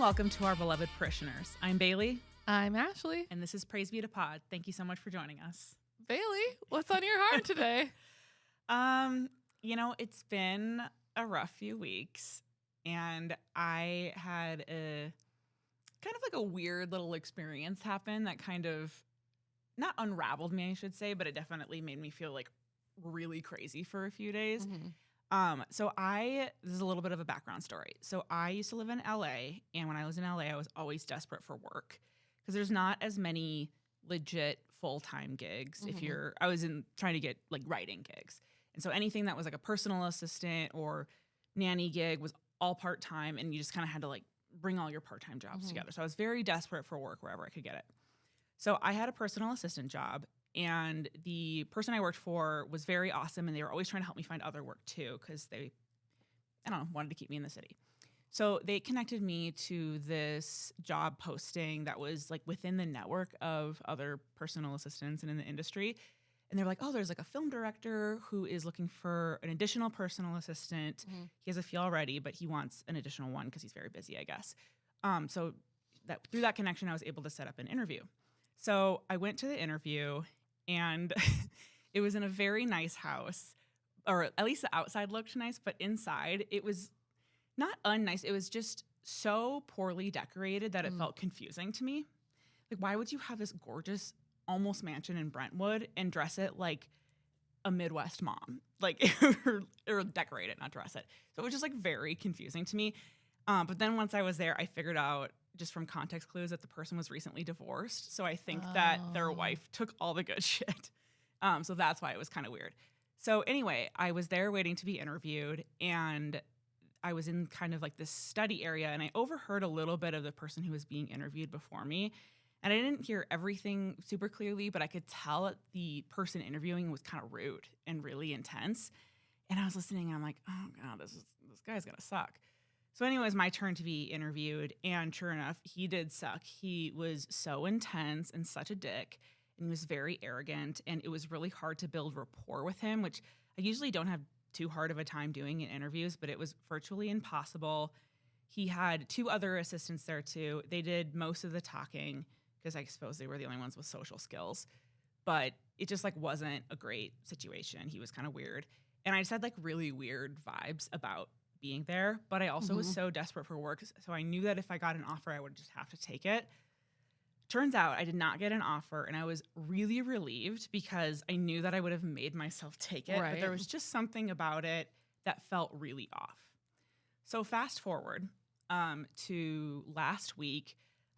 welcome to our beloved parishioners. I'm Bailee. I'm Ashley. And this is Praise Be to Pod. Thank you so much for joining us. Bailee, what's on your heart today? It's been a rough few weeks, and I had a kind of like a weird little experience happen that kind of not unraveled me, I should say, but it definitely made me feel like really crazy for a few days. Mm-hmm. This is a little bit of a background story. So I used to live in LA, and when I was in LA, I was always desperate for work because there's not as many legit full-time gigs. Mm-hmm. I was trying to get like writing gigs. And so anything that was like a personal assistant or nanny gig was all part-time, and you just kind of had to like bring all your part-time jobs together. So I was very desperate for work wherever I could get it. So I had a personal assistant job, and the person I worked for was very awesome, and they were always trying to help me find other work too because they, wanted to keep me in the city. So they connected me to this job posting that was like within the network of other personal assistants and in the industry. And they're like, oh, there's like a film director who is looking for an additional personal assistant. Mm-hmm. He has a few already, but he wants an additional one because he's very busy, I guess. So through that connection, I was able to set up an interview. So I went to the interview, and it was in a very nice house, or at least the outside looked nice, but inside it was not unnice. It was just so poorly decorated that it felt confusing to me. Like, why would you have this gorgeous almost mansion in Brentwood and dress it like a Midwest mom? Like, or decorate it, not dress it. So it was just like very confusing to me. But then once I was there, I figured out just from context clues that the person was recently divorced. So I think that their wife took all the good shit. So that's why it was kind of weird. So anyway, I was there waiting to be interviewed, and I was in kind of like this study area, and I overheard a little bit of the person who was being interviewed before me. And I didn't hear everything super clearly, but I could tell that the person interviewing was kind of rude and really intense. And I was listening, and I'm like, oh God, this guy's gonna suck. So anyways, my turn to be interviewed, and sure enough, he did suck. He was so intense and such a dick, and he was very arrogant, and it was really hard to build rapport with him, which I usually don't have too hard of a time doing in interviews, but it was virtually impossible. He had two other assistants there too. They did most of the talking because I suppose they were the only ones with social skills, but it just like wasn't a great situation. He was kind of weird, and I just had like really weird vibes about being there, but I also was so desperate for work, so I knew that if I got an offer, I would just have to take it. Turns out I did not get an offer, and I was really relieved because I knew that I would have made myself take it, but there was just something about it that felt really off. So fast forward to last week,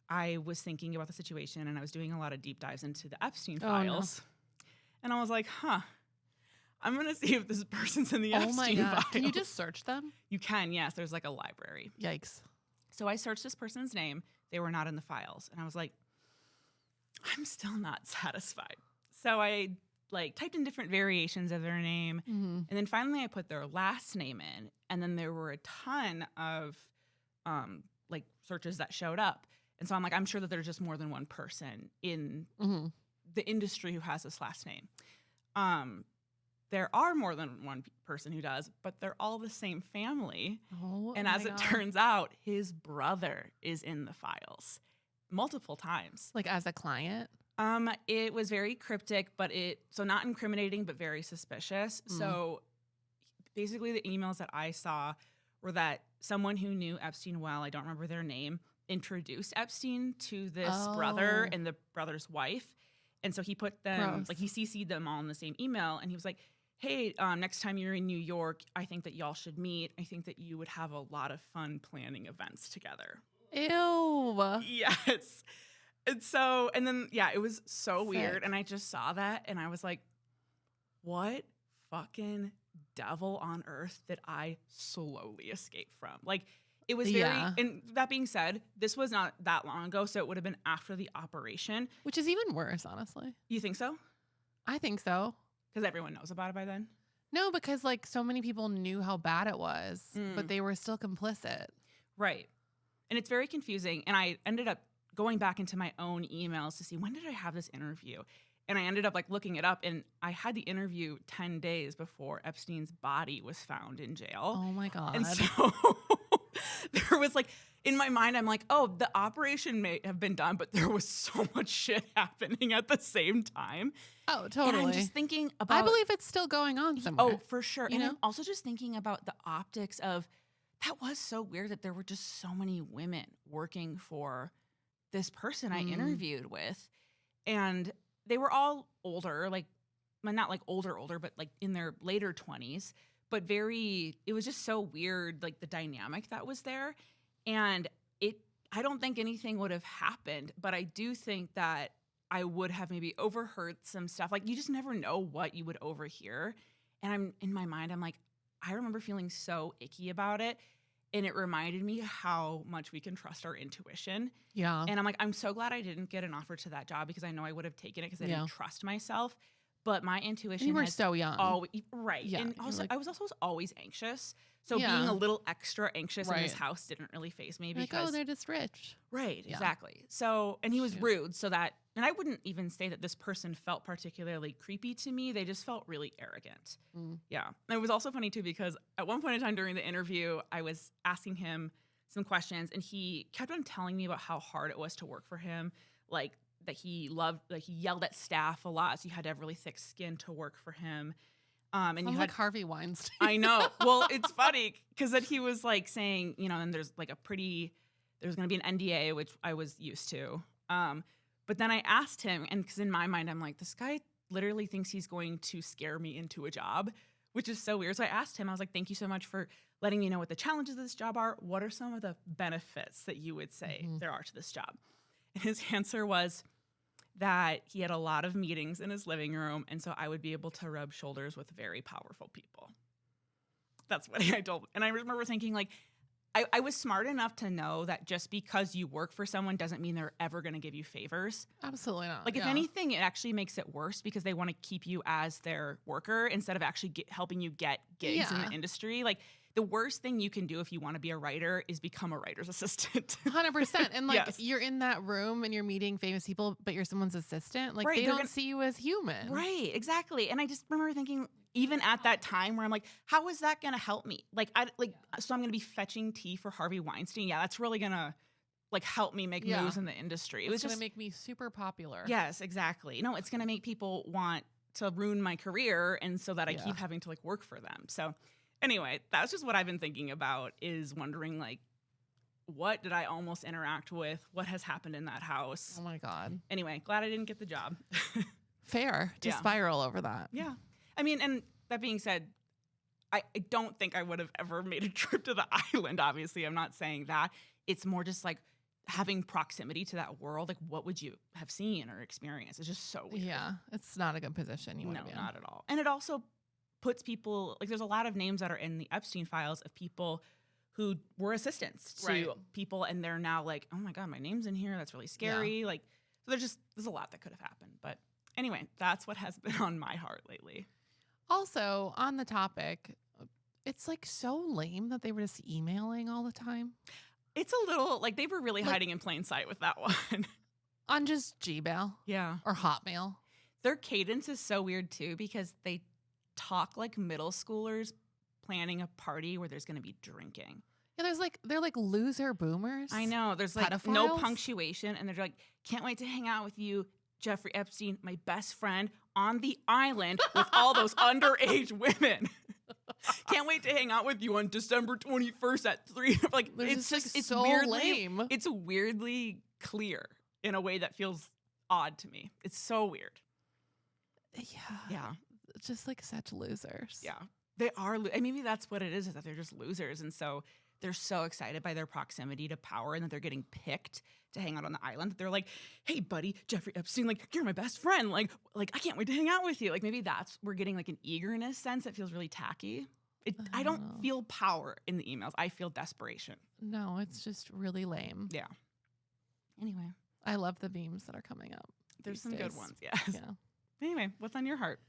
I was thinking about the situation, and I was doing a lot of deep dives into the Epstein files, and I was like, I'm going to see if this person's in the Epstein files. Can you just search them? You can, yes. There's like a library. Yikes. So I searched this person's name. They were not in the files. And I was like, I'm still not satisfied. So I like typed in different variations of their name. Mm-hmm. And then finally I put their last name in. And then there were a ton of like searches that showed up. And so I'm like, I'm sure that there's just more than one person in the industry who has this last name. There are more than one person who does, but they're all the same family. And as it turns out, his brother is in the files multiple times. Like as a client? It was very cryptic, but so not incriminating, but very suspicious. So basically the emails that I saw were that someone who knew Epstein well, I don't remember their name, introduced Epstein to this brother and the brother's wife. And so he put them, like he CC'd them all in the same email, and he was like, hey, next time you're in New York, I think that y'all should meet. I think that you would have a lot of fun planning events together. Ew. Yes. And then, it was so weird. And I just saw that, and I was like, what fucking devil on earth did I slowly escape from? Like, it was very, and that being said, this was not that long ago, so it would have been after the operation. Which is even worse, honestly. You think so? I think so. Because everyone knows about it by then? No, because like so many people knew how bad it was, but they were still complicit. Right. And it's very confusing. And I ended up going back into my own emails to see, when did I have this interview? And I ended up like looking it up, and I had the interview 10 days before Epstein's body was found in jail. Oh my God. And so there was like, in my mind, I'm like, oh, the operation may have been done, but there was so much shit happening at the same time. Oh, totally. And I'm just thinking about. I believe it's still going on somewhere. Oh, for sure. And I'm also just thinking about the optics of, that was so weird that there were just so many women working for this person I interviewed with. And they were all older, like, well, not like older, but like in their later 20s, but it was just so weird, like the dynamic that was there. And I don't think anything would have happened, but I do think that I would have maybe overheard some stuff. Like, you just never know what you would overhear. And in my mind, I'm like, I remember feeling so icky about it. And it reminded me how much we can trust our intuition. Yeah. And I'm like, I'm so glad I didn't get an offer to that job, because I know I would have taken it because I didn't trust myself. But my intuition. You were so young. Right. Yeah, And also, like, I was also always anxious. So being a little extra anxious in this house didn't really faze me, because. Like, oh, they're just rich. Right. Yeah. Exactly. So, and he was rude. So and I wouldn't even say that this person felt particularly creepy to me. They just felt really arrogant. Yeah. And it was also funny too, because at one point in time during the interview, I was asking him some questions, and he kept on telling me about how hard it was to work for him. Like, that he yelled at staff a lot. So you had to have really thick skin to work for him. And Sounds like Harvey Weinstein. I know. Well, it's funny because then he was like saying, and there's like there's going to be an NDA, which I was used to. But then I asked him, and because in my mind, I'm like, this guy literally thinks he's going to scare me into a job, which is so weird. So I asked him, I was like, thank you so much for letting me know what the challenges of this job are. What are some of the benefits that you would say there are to this job? And his answer was that he had a lot of meetings in his living room, and so I would be able to rub shoulders with very powerful people. That's what I told him. And I remember thinking, like, I was smart enough to know that just because you work for someone doesn't mean they're ever going to give you favors. Absolutely not. Like, if anything, it actually makes it worse, because they want to keep you as their worker instead of actually helping you get gigs in the industry. Like, the worst thing you can do if you want to be a writer is become a writer's assistant. 100%. And like, you're in that room and you're meeting famous people, but you're someone's assistant. Like, they don't see you as human. Right, exactly. And I just remember thinking, even at that time, where I'm like, how is that going to help me? Like, so I'm going to be fetching tea for Harvey Weinstein. Yeah, that's really going to like help me make moves in the industry. It was going to make me super popular. Yes, exactly. No, it's going to make people want to ruin my career, and so that I keep having to like work for them. So anyway, that's just what I've been thinking about, is wondering, like, what did I almost interact with? What has happened in that house? Oh my God. Anyway, glad I didn't get the job. Fair to spiral over that. Yeah. I mean, and that being said, I don't think I would have ever made a trip to the island. Obviously, I'm not saying that. It's more just like having proximity to that world. Like, what would you have seen or experienced? It's just so weird. Yeah. It's not a good position you want to be in. No, not at all. And it also puts people, like, there's a lot of names that are in the Epstein files of people who were assistants to people, and they're now like, oh my God, my name's in here. That's really scary. Like, so there's a lot that could have happened. But anyway, that's what has been on my heart lately. Also, on the topic, it's like so lame that they were just emailing all the time. It's a little like they were really hiding in plain sight with that one. On just Gmail. Yeah. Or Hotmail. Their cadence is so weird too, because they talk like middle schoolers planning a party where there's going to be drinking. Yeah, they're like loser boomers. I know. There's like no punctuation, and they're like, can't wait to hang out with you, Jeffrey Epstein, my best friend, on the island with all those underage women. Can't wait to hang out with you on December 21st at 3. Like, it's so weirdly lame. It's weirdly clear in a way that feels odd to me. It's so weird. Yeah. Just like such losers. Yeah. They are. And maybe that's what it is that they're just losers. And so they're so excited by their proximity to power and that they're getting picked to hang out on the island that they're like, hey, buddy, Jeffrey Epstein, like, you're my best friend. Like I can't wait to hang out with you. Like, maybe we're getting like an eagerness sense that feels really tacky. I don't feel power in the emails. I feel desperation. No, it's just really lame. Yeah. Anyway. I love the memes that are coming up. There's some good ones, yes. Yeah. Anyway, what's on your heart?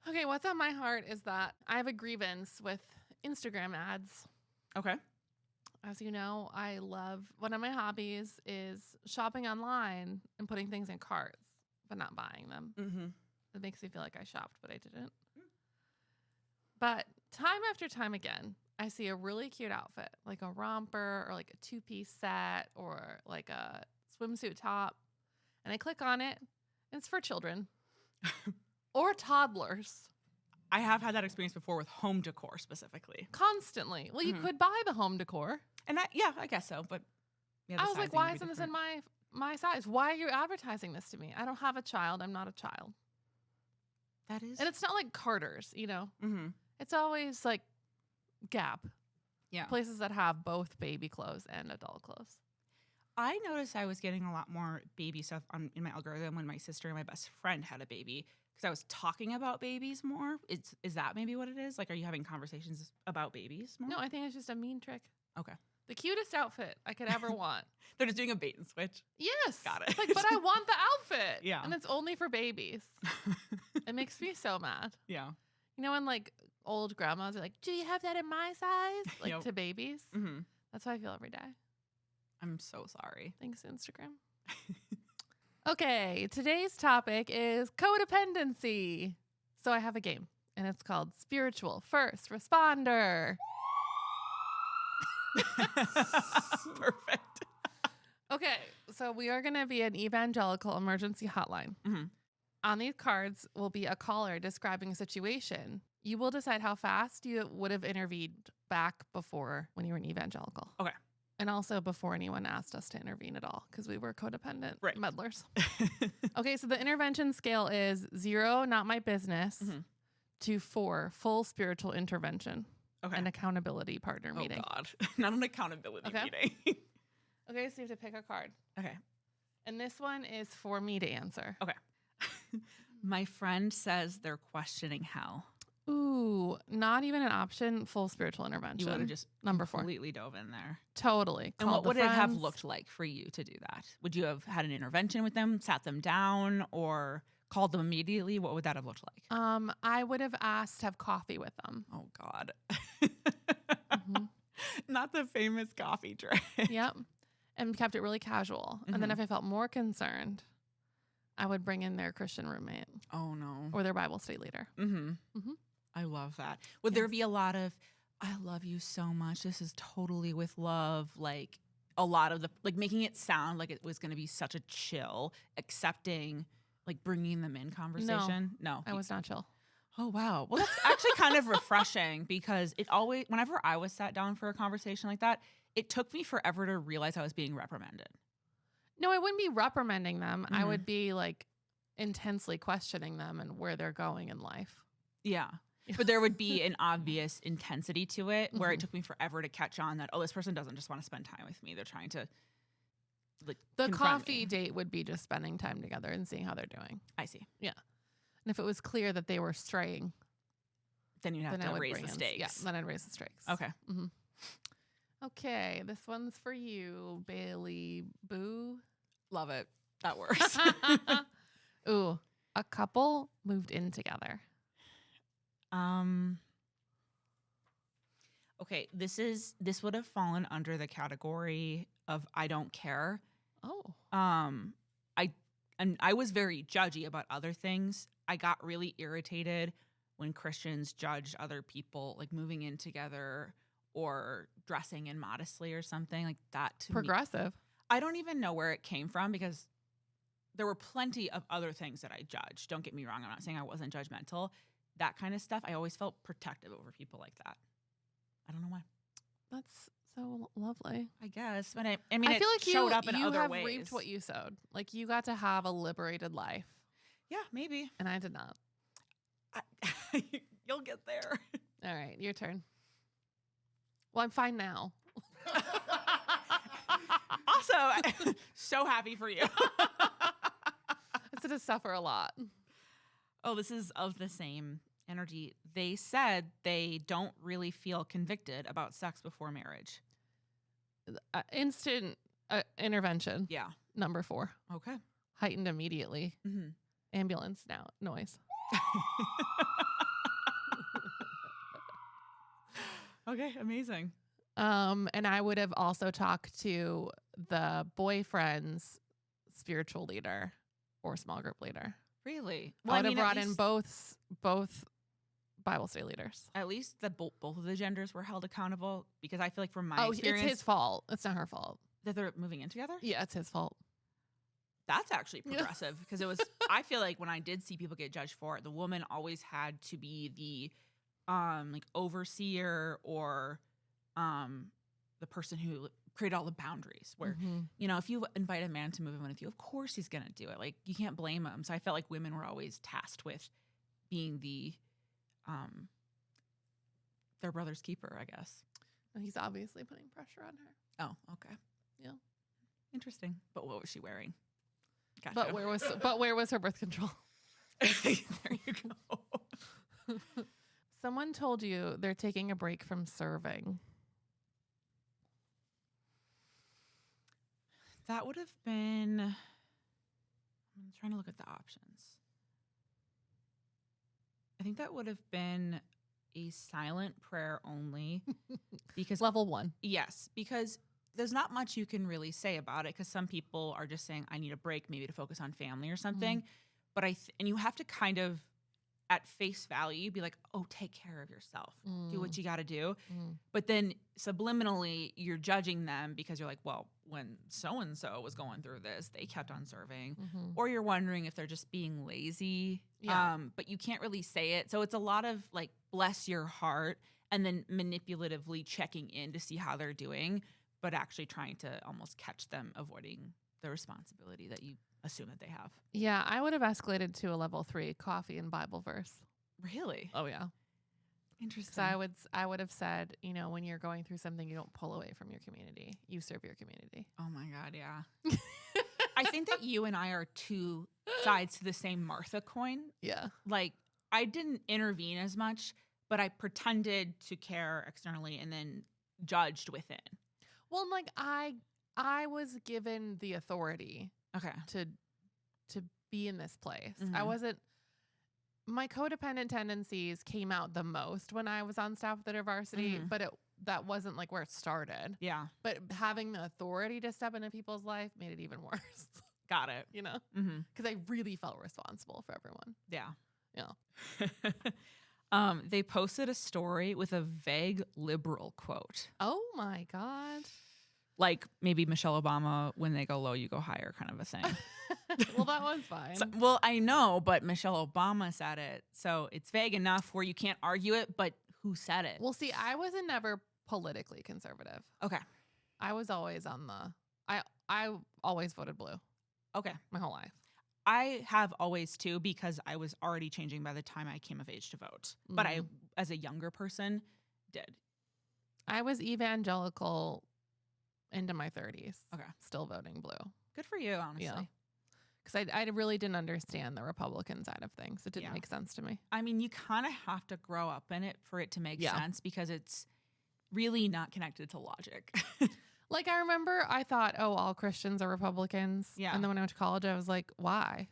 Okay, what's on my heart is that I have a grievance with Instagram ads. Okay. As you know, one of my hobbies is shopping online and putting things in carts, but not buying them. Mm-hmm. It makes me feel like I shopped, but I didn't. But time after time again, I see a really cute outfit, like a romper or like a 2-piece set or like a swimsuit top. And I click on it, and it's for children or toddlers. I have had that experience before with home decor specifically. Constantly. Well, you could buy the home decor. And I guess so. But yeah, I was like, why isn't this in my size? Why are you advertising this to me? I don't have a child. I'm not a child. That is. And it's not like Carter's, you know? Mm-hmm. It's always like Gap. Yeah. Places that have both baby clothes and adult clothes. I noticed I was getting a lot more baby stuff in my algorithm when my sister and my best friend had a baby because I was talking about babies more. Is that maybe what it is? Like, are you having conversations about babies more? No, I think it's just a mean trick. Okay. The cutest outfit I could ever want. They're just doing a bait and switch. Yes. Got it. It's like, but I want the outfit. Yeah. And it's only for babies. It makes me so mad. Yeah. You know, when like old grandmas are like, do you have that in my size? Like to babies. Mm-hmm. That's how I feel every day. I'm so sorry. Thanks, Instagram. Okay, today's topic is codependency. So I have a game, and it's called Spiritual First Responder. Perfect. Okay, so we are going to be an evangelical emergency hotline. Mm-hmm. On these cards will be a caller describing a situation. You will decide how fast you would have intervened back before when you were an evangelical. Okay. And also before anyone asked us to intervene at all because we were codependent meddlers. Okay, so the intervention scale is 0, not my business, to 4, full spiritual intervention. Okay. An accountability partner meeting. Oh, God. Not an accountability meeting. Okay, so you have to pick a card. Okay. And this one is for me to answer. Okay. My friend says they're questioning hell. Ooh, not even an option, full spiritual intervention. You would have just number 4. Completely dove in there. Totally. And what would it have looked like for you to do that? Would you have had an intervention with them, sat them down, or called them immediately? What would that have looked like? I would have asked to have coffee with them. Oh, God. Not the famous coffee drink. Yep. And kept it really casual. And then if I felt more concerned, I would bring in their Christian roommate. Oh, no. Or their Bible study leader. I love that. Would there be a lot of, I love you so much, this is totally with love, like a lot of the, like making it sound like it was going to be such a chill, accepting, like bringing them in conversation? No. I was not chill. Oh, wow. Well, that's actually kind of refreshing because it always, whenever I was sat down for a conversation like that, it took me forever to realize I was being reprimanded. No, I wouldn't be reprimanding them. I would be like intensely questioning them and where they're going in life. Yeah. But there would be an obvious intensity to it where it took me forever to catch on that, oh, this person doesn't just want to spend time with me. They're trying to like the coffee date would be just spending time together and seeing how they're doing. I see. Yeah. And if it was clear that they were straying, then you'd have to raise the stakes. Yeah, then I'd raise the stakes. Okay. Okay, this one's for you, Bailee Boo. Love it. That works. Ooh, a couple moved in together. Okay, this would have fallen under the category of I don't care. Oh. I was very judgy about other things. I got really irritated when Christians judged other people like moving in together or dressing immodestly or something like that. To Progressive. me, I don't even know where it came from because there were plenty of other things that I judged. Don't get me wrong. I'm not saying I wasn't judgmental. That kind of stuff, I always felt protective over people like that. I don't know why. That's so lovely. I guess. But I mean, I feel like showed up in other ways. You have reaped what you sowed. Like you got to have a liberated life. Yeah, maybe. And I did not. You'll get there. All right, your turn. Well, I'm fine now. Also, so happy for you. I had to suffer a lot. Oh, this is of the same energy. They said they don't really feel convicted about sex before marriage. Instant intervention. Yeah. Number 4. Okay. Heightened immediately. Ambulance now noise. Okay, amazing. And I would have also talked to the boyfriend's spiritual leader or small group leader. Really? Well, I would have brought in both Bible study leaders. At least that both of the genders were held accountable, because I feel like from my experience, it's his fault. It's not her fault that they're moving in together. Yeah, it's his fault. That's actually progressive, because it was. I feel like when I did see people get judged for it, the woman always had to be the like overseer or the person who created all the boundaries. Where you know, if you invite a man to move in with you, of course he's gonna do it. Like, you can't blame him. So I felt like women were always tasked with being the their brother's keeper, I guess. He's obviously putting pressure on her. Oh, okay. Yeah. Interesting. But what was she wearing? Gotcha. But where was her birth control? There you go. Someone told you they're taking a break from serving. That would have been, I'm trying to look at the options. I think that would have been a silent prayer only, because level 1. Yes, because there's not much you can really say about it, because some people are just saying, I need a break, maybe to focus on family or something. But and you have to kind of, at face value, be like, oh, take care of yourself. Do what you got to do. But then subliminally, you're judging them because you're like, well, when so-and-so was going through this, they kept on serving. Or you're wondering if they're just being lazy. Yeah. But you can't really say it. So it's a lot of like, bless your heart, and then manipulatively checking in to see how they're doing, but actually trying to almost catch them avoiding the responsibility that you assume that they have. Yeah, I would have escalated to a level 3, coffee and Bible verse. Really? Oh, yeah. Interesting. So I would have said, you know, when you're going through something, you don't pull away from your community. You serve your community. Oh my God, yeah. I think that you and I are two sides to the same Martha coin. Yeah. Like, I didn't intervene as much, but I pretended to care externally and then judged within. Well, like I was given the authority to be in this place. I wasn't, my codependent tendencies came out the most when I was on staff at InterVarsity, but that wasn't like where it started. Yeah. But having the authority to step into people's life made it even worse. Got it. You know? Because I really felt responsible for everyone. Yeah. Yeah. They posted a story with a vague liberal quote. Oh my God. Like maybe Michelle Obama, when they go low, you go higher, kind of a thing. Well, that one's fine. So, well, I know, but Michelle Obama said it. So it's vague enough where you can't argue it, but who said it? Well, see, I wasn't never politically conservative. Okay. I was always on I always voted blue. Okay. My whole life. I have always too, because I was already changing by the time I came of age to vote. But I, as a younger person, did. I was evangelical into my 30s. Okay. Still voting blue. Good for you, honestly. Yeah. Because I really didn't understand the Republican side of things. It didn't make sense to me. I mean, you kind of have to grow up in it for it to make sense, because it's really not connected to logic. Like, I remember I thought, oh, all Christians are Republicans. Yeah. And then when I went to college, I was like, why?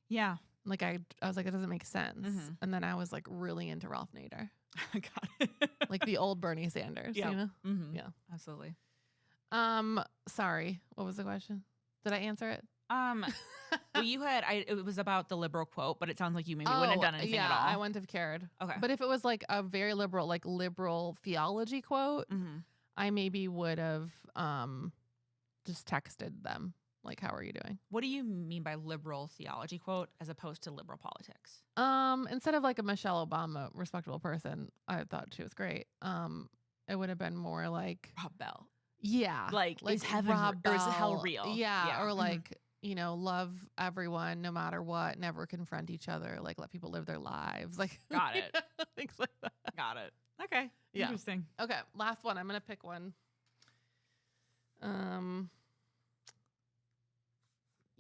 Yeah. Like, I was like, it doesn't make sense. And then I was like really into Ralph Nader. Got it. Like the old Bernie Sanders, you know? Yeah, absolutely. Sorry. What was the question? Did I answer it? Well, you had, it was about the liberal quote, but it sounds like you maybe wouldn't have done anything at all. I wouldn't have cared. Okay. But if it was like a very liberal, like liberal theology quote, I maybe would have just texted them, like, how are you doing? What do you mean by liberal theology quote as opposed to liberal politics? Instead of like a Michelle Obama respectable person, I thought she was great. It would have been more like Rob Bell. Yeah. Like is heaven or is hell real? Yeah. Or like, you know, love everyone no matter what, never confront each other, like let people live their lives. Like got it. Things like that. Got it. Okay. Yeah. Interesting. Okay. Last one. I'm gonna pick one.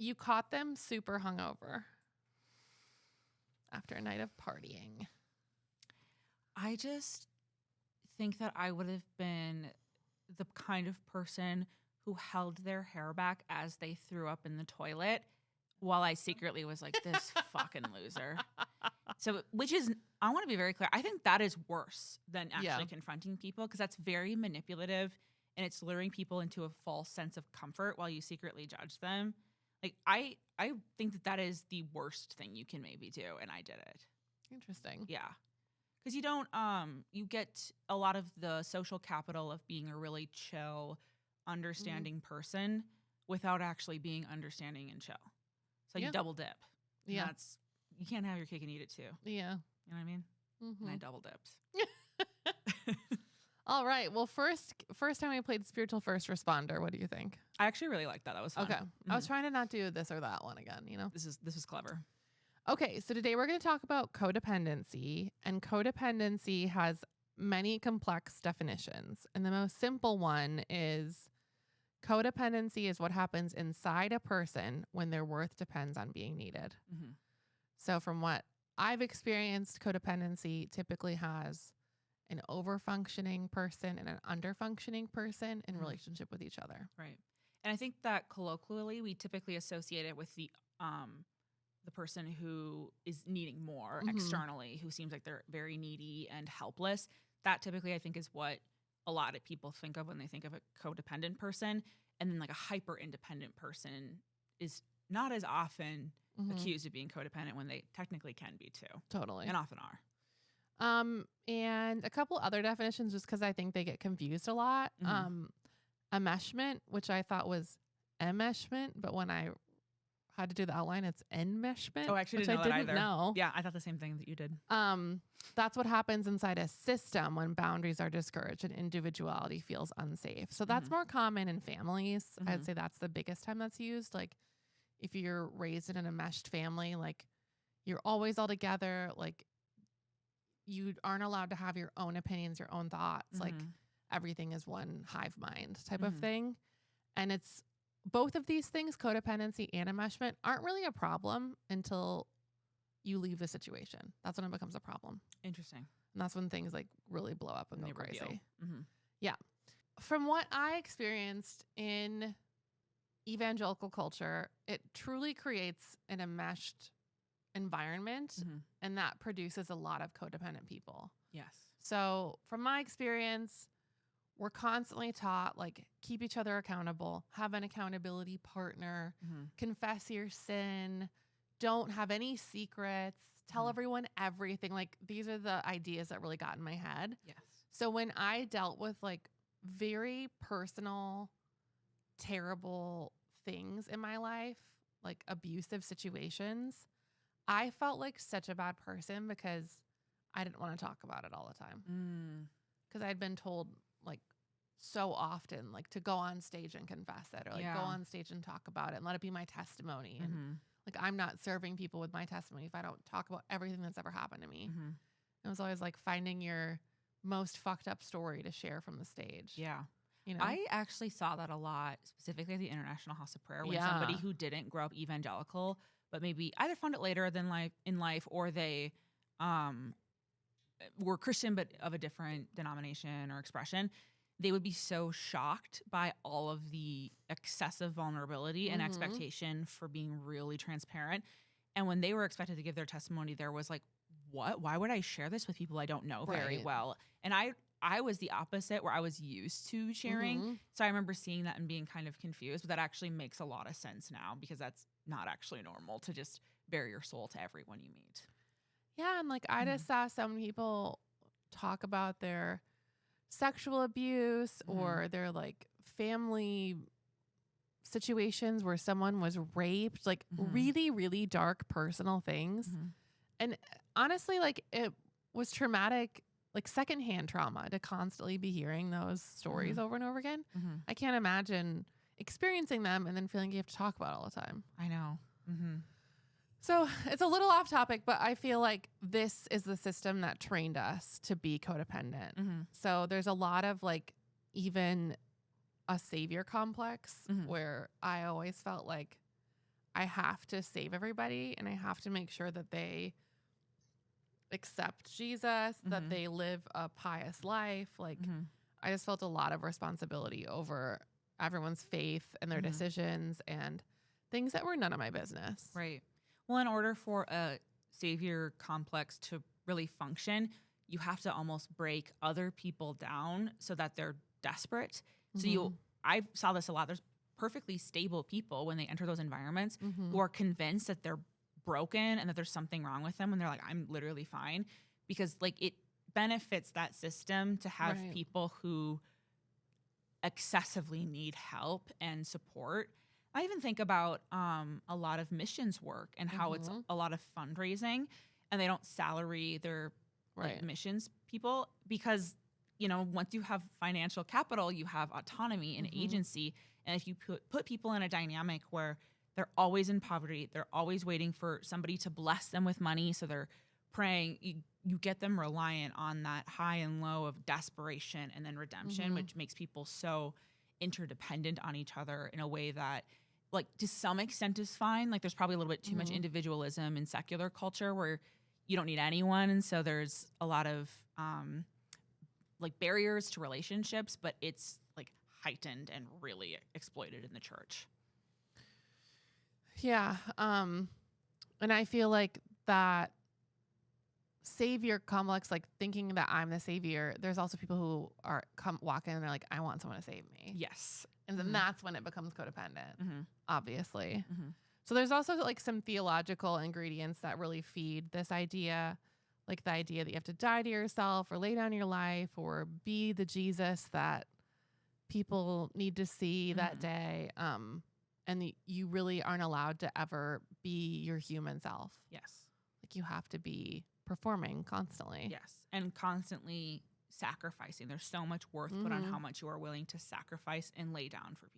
You caught them super hungover after a night of partying. I just think that I would have been the kind of person who held their hair back as they threw up in the toilet while I secretly was like, this fucking loser. So, which is, I want to be very clear. I think that is worse than actually confronting people, because that's very manipulative and it's luring people into a false sense of comfort while you secretly judge them. Like, I think that is the worst thing you can maybe do. And I did it. Interesting. Yeah. Because you don't, you get a lot of the social capital of being a really chill, understanding person without actually being understanding and chill. So you double dip. And that's, you can't have your cake and eat it too. Yeah. You know what I mean? And I double dipped. All right. Well, first time we played Spiritual First Responder, what do you think? I actually really liked that. That was fun. Okay. I was trying to not do this or that one again, you know? This is clever. Okay. So today we're going to talk about codependency, and codependency has many complex definitions. And the most simple one is codependency is what happens inside a person when their worth depends on being needed. So from what I've experienced, codependency typically has an overfunctioning person and an underfunctioning person in relationship with each other. Right. And I think that colloquially we typically associate it with the person who is needing more externally, who seems like they're very needy and helpless. That typically I think is what a lot of people think of when they think of a codependent person. And then like a hyper independent person is not as often accused of being codependent when they technically can be too. Totally. And often are. And a couple other definitions just because I think they get confused a lot. Enmeshment, which I thought was enmeshment, but when I had to do the outline, it's enmeshment. Oh, I actually which didn't know I that didn't either. know. Yeah, I thought the same thing that you did. That's what happens inside a system when boundaries are discouraged and individuality feels unsafe. So that's more common in families. I'd say that's the biggest time that's used. Like if you're raised in an enmeshed family, like you're always all together, like you aren't allowed to have your own opinions, your own thoughts. Like everything is one hive mind type of thing. And it's both of these things, codependency and enmeshment, aren't really a problem until you leave the situation. That's when it becomes a problem. Interesting. And that's when things like really blow up and go crazy. Yeah. From what I experienced in evangelical culture, it truly creates an enmeshed environment, and that produces a lot of codependent people. Yes. So from my experience, we're constantly taught like keep each other accountable, have an accountability partner, confess your sin, don't have any secrets, tell everyone everything. Like these are the ideas that really got in my head. Yes. So when I dealt with like very personal, terrible things in my life, like abusive situations, I felt like such a bad person because I didn't want to talk about it all the time. Because I'd been told like so often, like to go on stage and confess it, or like go on stage and talk about it and let it be my testimony. And like, I'm not serving people with my testimony if I don't talk about everything that's ever happened to me. It was always like finding your most fucked up story to share from the stage. Yeah. You know? I actually saw that a lot, specifically at the International House of Prayer, when somebody who didn't grow up evangelical, but maybe either found it later than in life, or they were Christian but of a different denomination or expression, they would be so shocked by all of the excessive vulnerability and expectation for being really transparent. And when they were expected to give their testimony, there was like, what? Why would I share this with people I don't know very well? And I was the opposite, where I was used to sharing. So I remember seeing that and being kind of confused, but that actually makes a lot of sense now, because that's not actually normal to just bare your soul to everyone you meet. Yeah. And like I just saw some people talk about their sexual abuse or their like family situations where someone was raped, like really, really dark personal things. And honestly, like it was traumatic, like secondhand trauma to constantly be hearing those stories over and over again. I can't imagine experiencing them and then feeling you have to talk about it all the time. I know. So it's a little off topic, but I feel like this is the system that trained us to be codependent. So there's a lot of like even a savior complex where I always felt like I have to save everybody and I have to make sure that they accept Jesus, that they live a pious life. Like I just felt a lot of responsibility over everyone's faith and their decisions and things that were none of my business. Right. Well, in order for a savior complex to really function, you have to almost break other people down so that they're desperate. So I saw this a lot. There's perfectly stable people when they enter those environments who are convinced that they're broken and that there's something wrong with them when they're like, I'm literally fine. Because like benefits that system to have Right. people who excessively need help and support. I even think about a lot of missions work and how it's a lot of fundraising, and they don't salary their Right. missions people because, once you have financial capital, you have autonomy and agency. And if you put people in a dynamic where they're always in poverty, they're always waiting for somebody to bless them with money, so they're praying, you get them reliant on that high and low of desperation and then redemption, which makes people so interdependent on each other in a way that, like, to some extent is fine. Like, there's probably a little bit too much individualism in secular culture where you don't need anyone. And so there's a lot of barriers to relationships, but it's like heightened and really exploited in the church. Yeah. And I feel like that savior complex, like thinking that I'm the savior, there's also people who walk in and they're like, I want someone to save me. Yes. And then that's when it becomes codependent, obviously. Mm-hmm. So there's also like some theological ingredients that really feed this idea, like the idea that you have to die to yourself or lay down your life or be the Jesus that people need to see that day. And you really aren't allowed to ever be your human self. Yes. Like you have to be performing constantly. Yes. And constantly sacrificing. There's so much worth put on how much you are willing to sacrifice and lay down for people.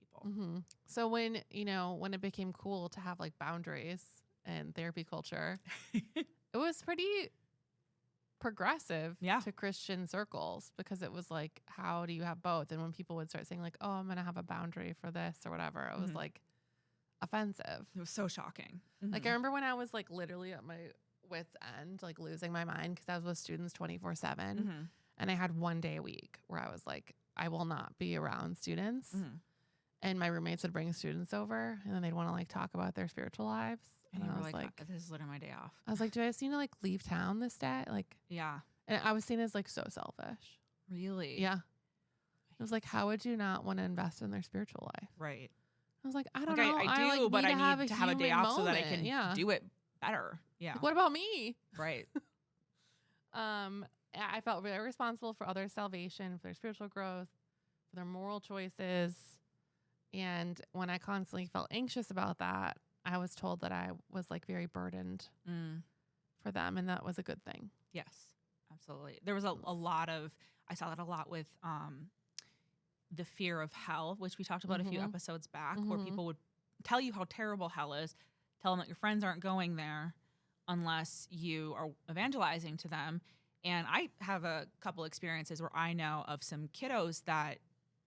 So when it became cool to have like boundaries in therapy culture, it was pretty progressive to Christian circles, because it was like, how do you have both? And when people would start saying like, oh, I'm going to have a boundary for this or whatever, it was like offensive. It was so shocking. Like I remember when I was like literally at my wit's end, like losing my mind because I was with students 24/7. And I had one day a week where I was like, I will not be around students. And my roommates would bring students over and then they'd want to like talk about their spiritual lives. And I was like, this is literally my day off. I was like, do I just need to like leave town this day? Like, yeah. And I was seen as like so selfish. Really? Yeah. It was like, how would you not want to invest in their spiritual life? Right. I was like, I don't know. I do, like, but I need to have a day off so that I moment. can do it better. Yeah. Like, what about me? Right. I felt very responsible for others' salvation, for their spiritual growth, for their moral choices. And when I constantly felt anxious about that, I was told that I was like very burdened for them. And that was a good thing. Yes, absolutely. There was a lot of, I saw that a lot with the fear of hell, which we talked about a few episodes back, where people would tell you how terrible hell is, tell them that your friends aren't going there unless you are evangelizing to them. And I have a couple experiences where I know of some kiddos that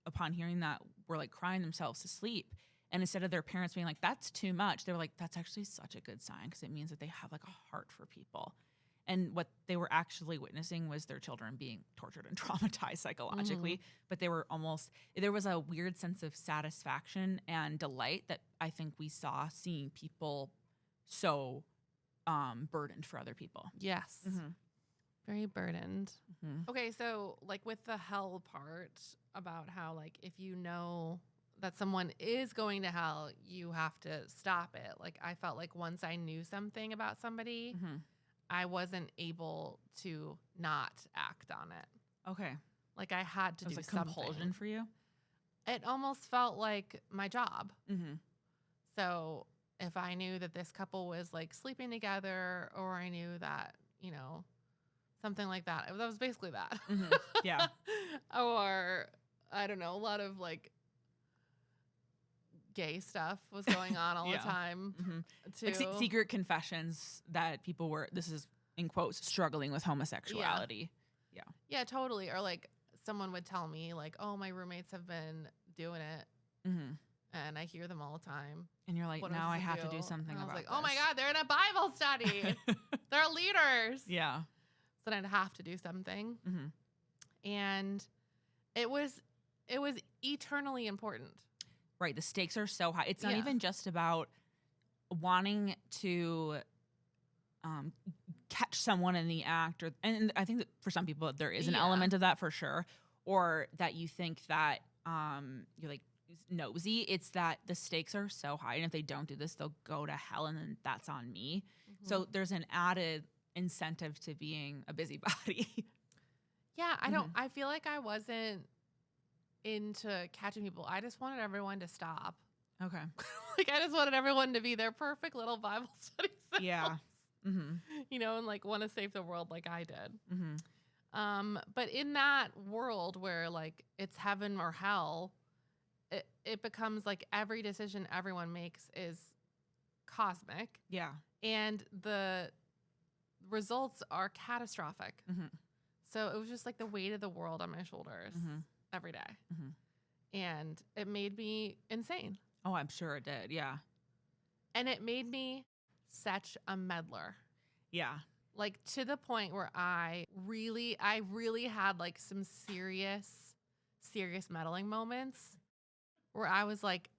upon hearing that were like crying themselves to sleep. And instead of their parents being like, that's too much, they were like, that's actually such a good sign because it means that they have like a heart for people. And what they were actually witnessing was their children being tortured and traumatized psychologically. But they were there was a weird sense of satisfaction and delight that I think we saw seeing people so burdened for other people. Yes. Very burdened. Okay, so like with the hell part about how like if you know that someone is going to hell, you have to stop it. Like I felt like once I knew something about somebody, I wasn't able to not act on it. Okay. Like I had to do like something. Compulsion for you? It almost felt like my job. So if I knew that this couple was like sleeping together, or I knew that, something like that. That was basically that. Yeah. Or I don't know, a lot of like gay stuff was going on all the time. Like secret confessions that people were, this is in quotes, struggling with homosexuality. Yeah, totally. Or like someone would tell me like, oh, my roommates have been doing it. And I hear them all the time. And you're like, now I have to do something about like, this. oh my God, they're in a Bible study. They're leaders. Yeah. So then I'd have to do something. And it was eternally important. Right. The stakes are so high. It's not even just about wanting to catch someone in the act. And I think that for some people there is an element of that for sure. Or that you think that you're like nosy. It's that the stakes are so high. And if they don't do this, they'll go to hell. And then that's on me. So there's an added incentive to being a busybody. Yeah, I feel like I wasn't into catching people. I just wanted everyone to stop. Okay. Like, I just wanted everyone to be their perfect little Bible study selves. Yeah. Mm-hmm. You know, and like want to save the world like I did. Mm-hmm. But in that world where like it's heaven or hell, it becomes like every decision everyone makes is cosmic. Yeah. And the results are catastrophic. Mm-hmm. So it was just like the weight of the world on my shoulders every day. Mm-hmm. And it made me insane. Oh, I'm sure it did. Yeah. And it made me such a meddler. Yeah. Like to the point where I really had like some serious meddling moments where I was like,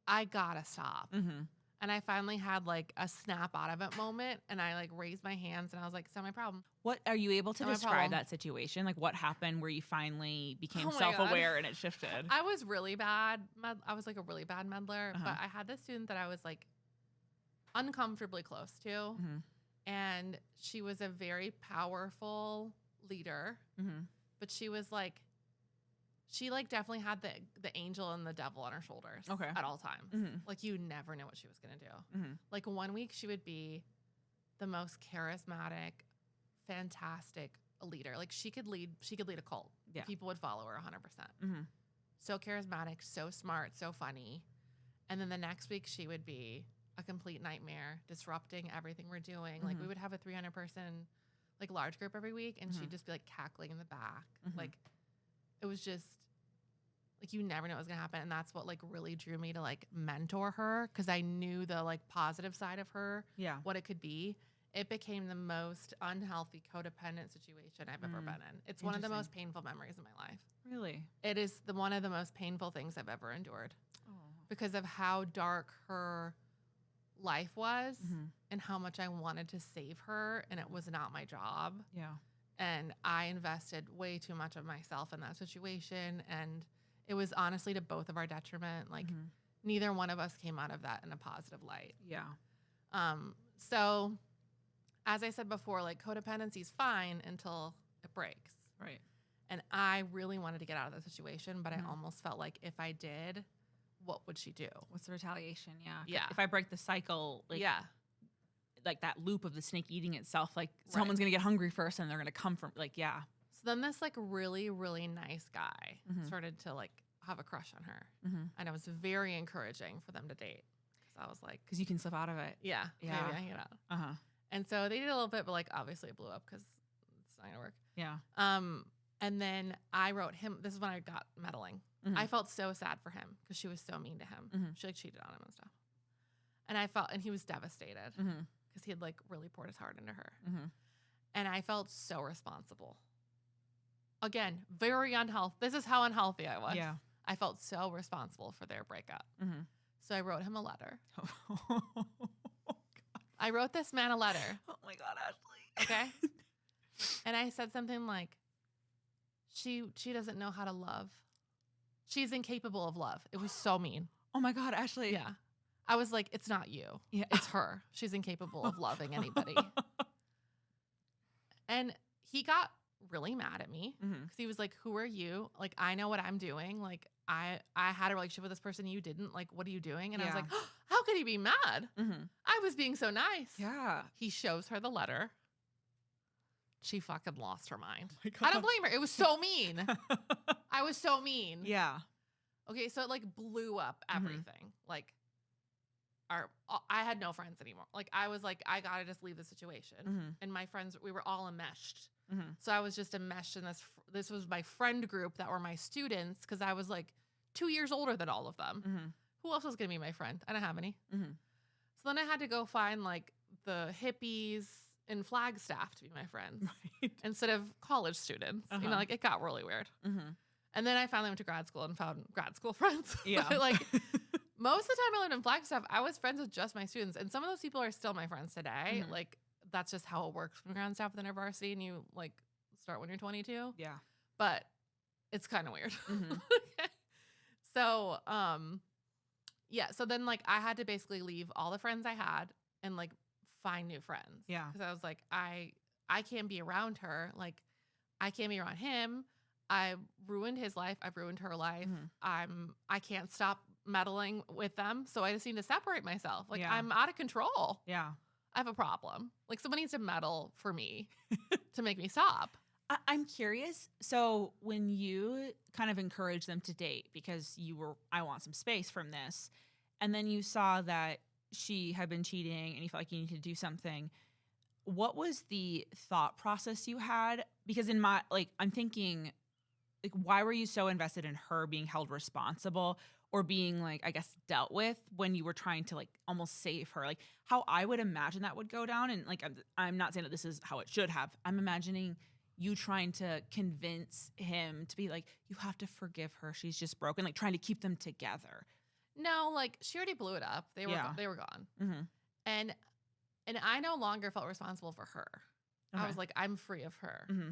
I gotta stop. Mm-hmm. And I finally had like a snap out of it moment, and I like raised my hands and I was like, it's not my problem. What are you able to Not my describe problem. that situation? Like what happened where you finally became Oh my self-aware God. and it shifted? I was really bad. I was like a really bad meddler, but I had this student that I was like uncomfortably close to. Mm-hmm. And she was a very powerful leader, but she was like, she like definitely had the angel and the devil on her shoulders at all times. Mm-hmm. Like you never know what she was going to do. Mm-hmm. Like 1 week she would be the most charismatic, fantastic leader. Like she could lead a cult. Yeah. People would follow her 100%. Mm-hmm. So charismatic, so smart, so funny. And then the next week she would be a complete nightmare, disrupting everything we're doing. Like we would have a 300 person like large group every week, and she'd just be like cackling in the back. Like it was just like you never know what was gonna happen. And that's what like really drew me to like mentor her, because I knew the like positive side of her, what it could be. It became the most unhealthy codependent situation I've ever been in. It's one of the most painful memories of my life. Really? It is one of the most painful things I've ever endured because of how dark her life was and how much I wanted to save her, and it was not my job. Yeah. And I invested way too much of myself in that situation, and it was honestly to both of our detriment. Like neither one of us came out of that in a positive light. Yeah. So as I said before, like codependency is fine until it breaks. Right. And I really wanted to get out of the situation, but I almost felt like if I did, what would she do? What's the retaliation? Yeah. Yeah. If I break the cycle, like, like that loop of the snake eating itself, like someone's going to get hungry first and they're going to come from like, yeah. So then this like really, really nice guy started to like have a crush on her. And it was very encouraging for them to date. Cause I was like, cause you can slip out of it. Yeah. Maybe I get out. And so they did a little bit, but like obviously it blew up because it's not gonna work. Yeah. And then I wrote him, this is when I got meddling. I felt so sad for him because she was so mean to him. She like cheated on him and stuff. And and he was devastated because he had like really poured his heart into her. And I felt so responsible. Again, very unhealthy. This is how unhealthy I was. Yeah. I felt so responsible for their breakup. So I wrote him a letter. I wrote this man a letter. Oh my God, Ashley. Okay. And I said something like, she doesn't know how to love. She's incapable of love. It was so mean. Oh my God, Ashley. Yeah. I was like, it's not you. Yeah. It's her. She's incapable of loving anybody. And he got really mad at me because he was like, who are you? Like, I know what I'm doing. Like, I had a relationship with this person. You didn't. Like, what are you doing? And I was like, oh, how could he be mad? I was being so nice. Yeah. He shows her the letter. She fucking lost her mind. Oh I don't blame her. It was so mean. I was so mean. Yeah. Okay, so it like blew up everything. Like, I had no friends anymore. Like, I was like, I gotta just leave the situation. And my friends, we were all enmeshed. So I was just enmeshed in this. This was my friend group that were my students because I was like 2 years older than all of them. Who else was gonna be my friend? I didn't have any. So then I had to go find like the hippies in Flagstaff to be my friends instead of college students. You know, like it got really weird. And then I finally went to grad school and found grad school friends. Yeah. But, like most of the time I lived in Flagstaff, I was friends with just my students. And some of those people are still my friends today. Like that's just how it works when grad staff within varsity and you like start when you're 22. Yeah. But it's kind of weird. So, yeah. So then like I had to basically leave all the friends I had and like find new friends. Yeah. Because I was like, I can't be around her. Like I can't be around him. I ruined his life. I've ruined her life. I can't stop meddling with them. So I just need to separate myself. Like I'm out of control. Yeah. I have a problem. Like someone needs to meddle for me to make me stop. I'm curious. So when you kind of encouraged them to date because I want some space from this, and then you saw that she had been cheating and you felt like you needed to do something, what was the thought process you had? Because I'm thinking, like, why were you so invested in her being held responsible or being, like, I guess, dealt with when you were trying to, like, almost save her? Like, how I would imagine that would go down. And, like, I'm not saying that this is how it should have. I'm imagining you trying to convince him to be like, you have to forgive her. She's just broken. Like, trying to keep them together. No, like, she already blew it up. They were gone. Mm-hmm. And I no longer felt responsible for her. Okay. I was like, I'm free of her. Mm-hmm.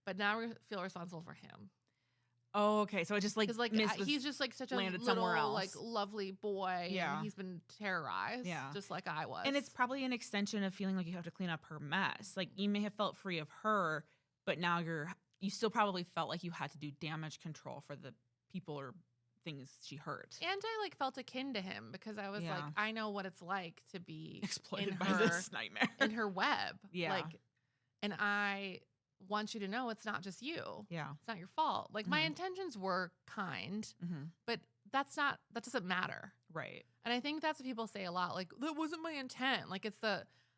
But now I feel responsible for him. Oh, okay. So it just like, he's just like such a landed little, somewhere else. like, lovely boy. Yeah. And he's been terrorized. Yeah. Just like I was. And it's probably an extension of feeling like you have to clean up her mess. Like, you may have felt free of her, but now you still probably felt like you had to do damage control for the people or things she hurt. And I, like, felt akin to him because I was like, I know what it's like to be exploited by this nightmare in her web. Yeah. Like, and I want you to know it's not just you. Yeah. It's not your fault. Like, my intentions were kind, but that doesn't matter. Right. And I think that's what people say a lot. Like, that wasn't my intent. Like,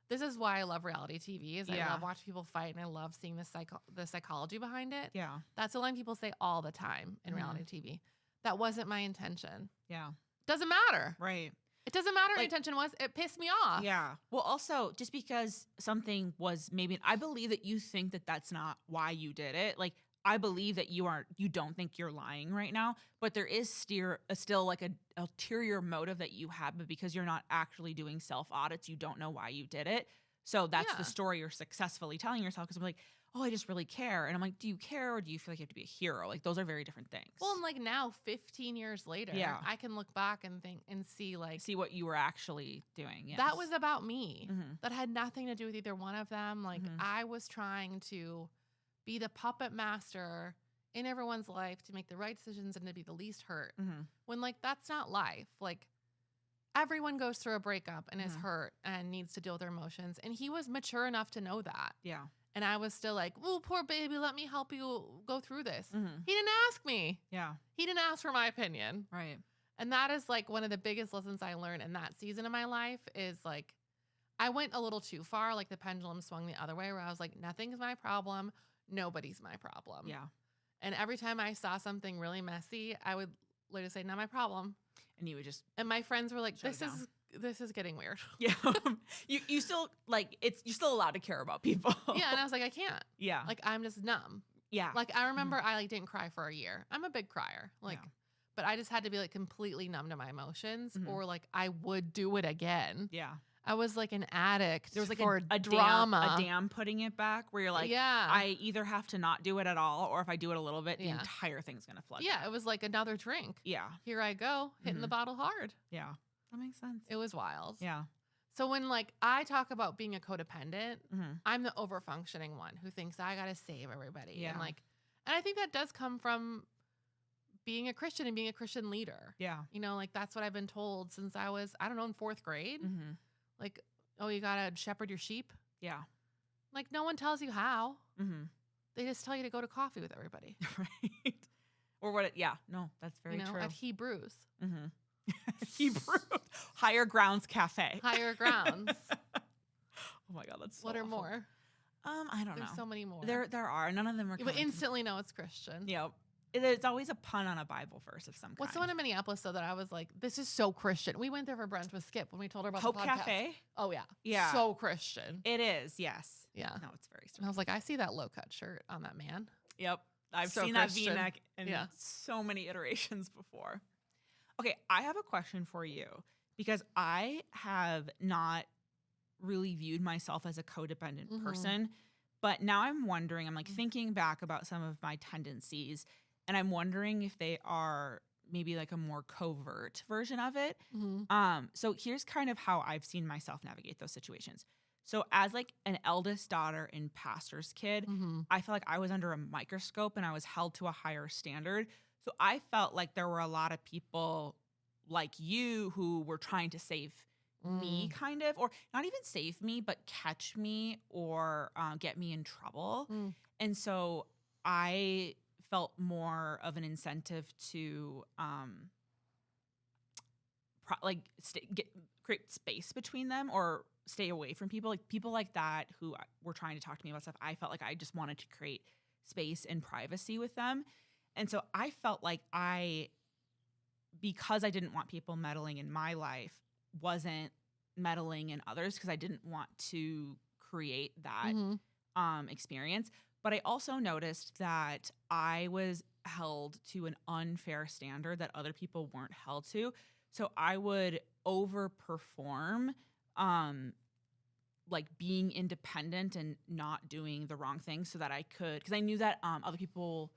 this is why I love reality TV is I love watching people fight and I love seeing the psychology behind it. Yeah. That's a line people say all the time in reality TV. That wasn't my intention. Yeah. Doesn't matter. Right. It doesn't matter what intention was. It pissed me off. Yeah. Well, also, just because something was I believe that you think that that's not why you did it. Like, I believe that you don't think you're lying right now, but there is still like an ulterior motive that you have, but because you're not actually doing self-audits, you don't know why you did it. So that's the story you're successfully telling yourself. Because I'm like, oh, I just really care. And I'm like, do you care or do you feel like you have to be a hero? Like, those are very different things. Well, and like now, 15 years later, I can look back and think and see what you were actually doing. Yes. That was about me. That had nothing to do with either one of them. Like, I was trying to be the puppet master in everyone's life to make the right decisions and to be the least hurt. When, like, that's not life. Like, everyone goes through a breakup and is hurt and needs to deal with their emotions. And he was mature enough to know that. Yeah. And I was still like, oh, poor baby, let me help you go through this. He didn't ask me. Yeah. He didn't ask for my opinion. Right. And that is, like, one of the biggest lessons I learned in that season of my life is, like, I went a little too far. Like, the pendulum swung the other way where I was like, nothing's my problem. Nobody's my problem. Yeah. And every time I saw something really messy, I would literally say, not my problem. And you would just. And my friends were like, this is getting weird. Yeah. you still, like, you're still allowed to care about people. Yeah. And I was like, I can't. Yeah. Like, I'm just numb. Yeah. Like, I remember I, like, didn't cry for a year. I'm a big crier. Like, but I just had to be, like, completely numb to my emotions or, like, I would do it again. Yeah. I was like an addict. There was like a drama. A dam putting it back where you're like, I either have to not do it at all, or if I do it a little bit, the entire thing's going to flood. Yeah. It was like another drink. Yeah. Here I go, hitting the bottle hard. Yeah. That makes sense. It was wild. Yeah. So when, like, I talk about being a codependent, I'm the overfunctioning one who thinks I got to save everybody. Yeah. And I think that does come from being a Christian and being a Christian leader. Yeah. You know, like, that's what I've been told since I was, I don't know, in 4th grade. Like, oh, you got to shepherd your sheep. Yeah. Like, no one tells you how. They just tell you to go to coffee with everybody. Right. Or what? No, that's very true. At Hebrews. Hebrews. Higher Grounds Cafe. Higher Grounds. Oh my God, that's so What are awful. more? I don't know. There's so many more. There are. None of them are. You would instantly know it's Christian. Yep. It's always a pun on a Bible verse of some kind. What's the one in Minneapolis, though, that I was like, this is so Christian? We went there for brunch with Skip when we told her about Hope the podcast. Cafe? Oh, yeah. Yeah. So Christian. It is, yes. Yeah. No, it's very And I was like, I see that low-cut shirt on that man. Yep. I've So seen Christian. that V-neck in so many iterations before. Okay, I have a question for you because I have not really viewed myself as a codependent person, but now I'm wondering, I'm like thinking back about some of my tendencies, and I'm wondering if they are maybe like a more covert version of it. So here's kind of how I've seen myself navigate those situations. So as like an eldest daughter and pastor's kid, I felt like I was under a microscope and I was held to a higher standard. So I felt like there were a lot of people like you who were trying to save me kind of, or not even save me, but catch me or get me in trouble. And so I felt more of an incentive to create space between them or stay away from people like that who were trying to talk to me about stuff. I felt like I just wanted to create space and privacy with them. And so I felt like because I didn't want people meddling in my life, wasn't meddling in others because I didn't want to create that experience. But I also noticed that I was held to an unfair standard that other people weren't held to. So I would overperform, like being independent and not doing the wrong thing so that I could, because I knew that other people,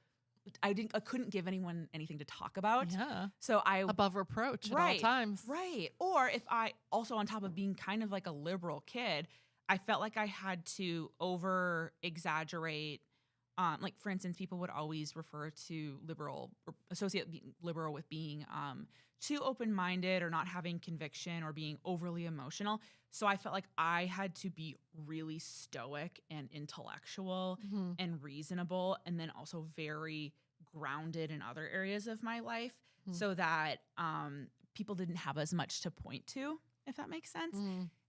I couldn't give anyone anything to talk about. Yeah. So above reproach at all times. Right. Or if I also, on top of being kind of like a liberal kid, I felt like I had to over exaggerate. Like for instance, people would always refer to liberal or associate liberal with being too open-minded or not having conviction or being overly emotional. So I felt like I had to be really stoic and intellectual and reasonable, and then also very grounded in other areas of my life so that people didn't have as much to point to, if that makes sense.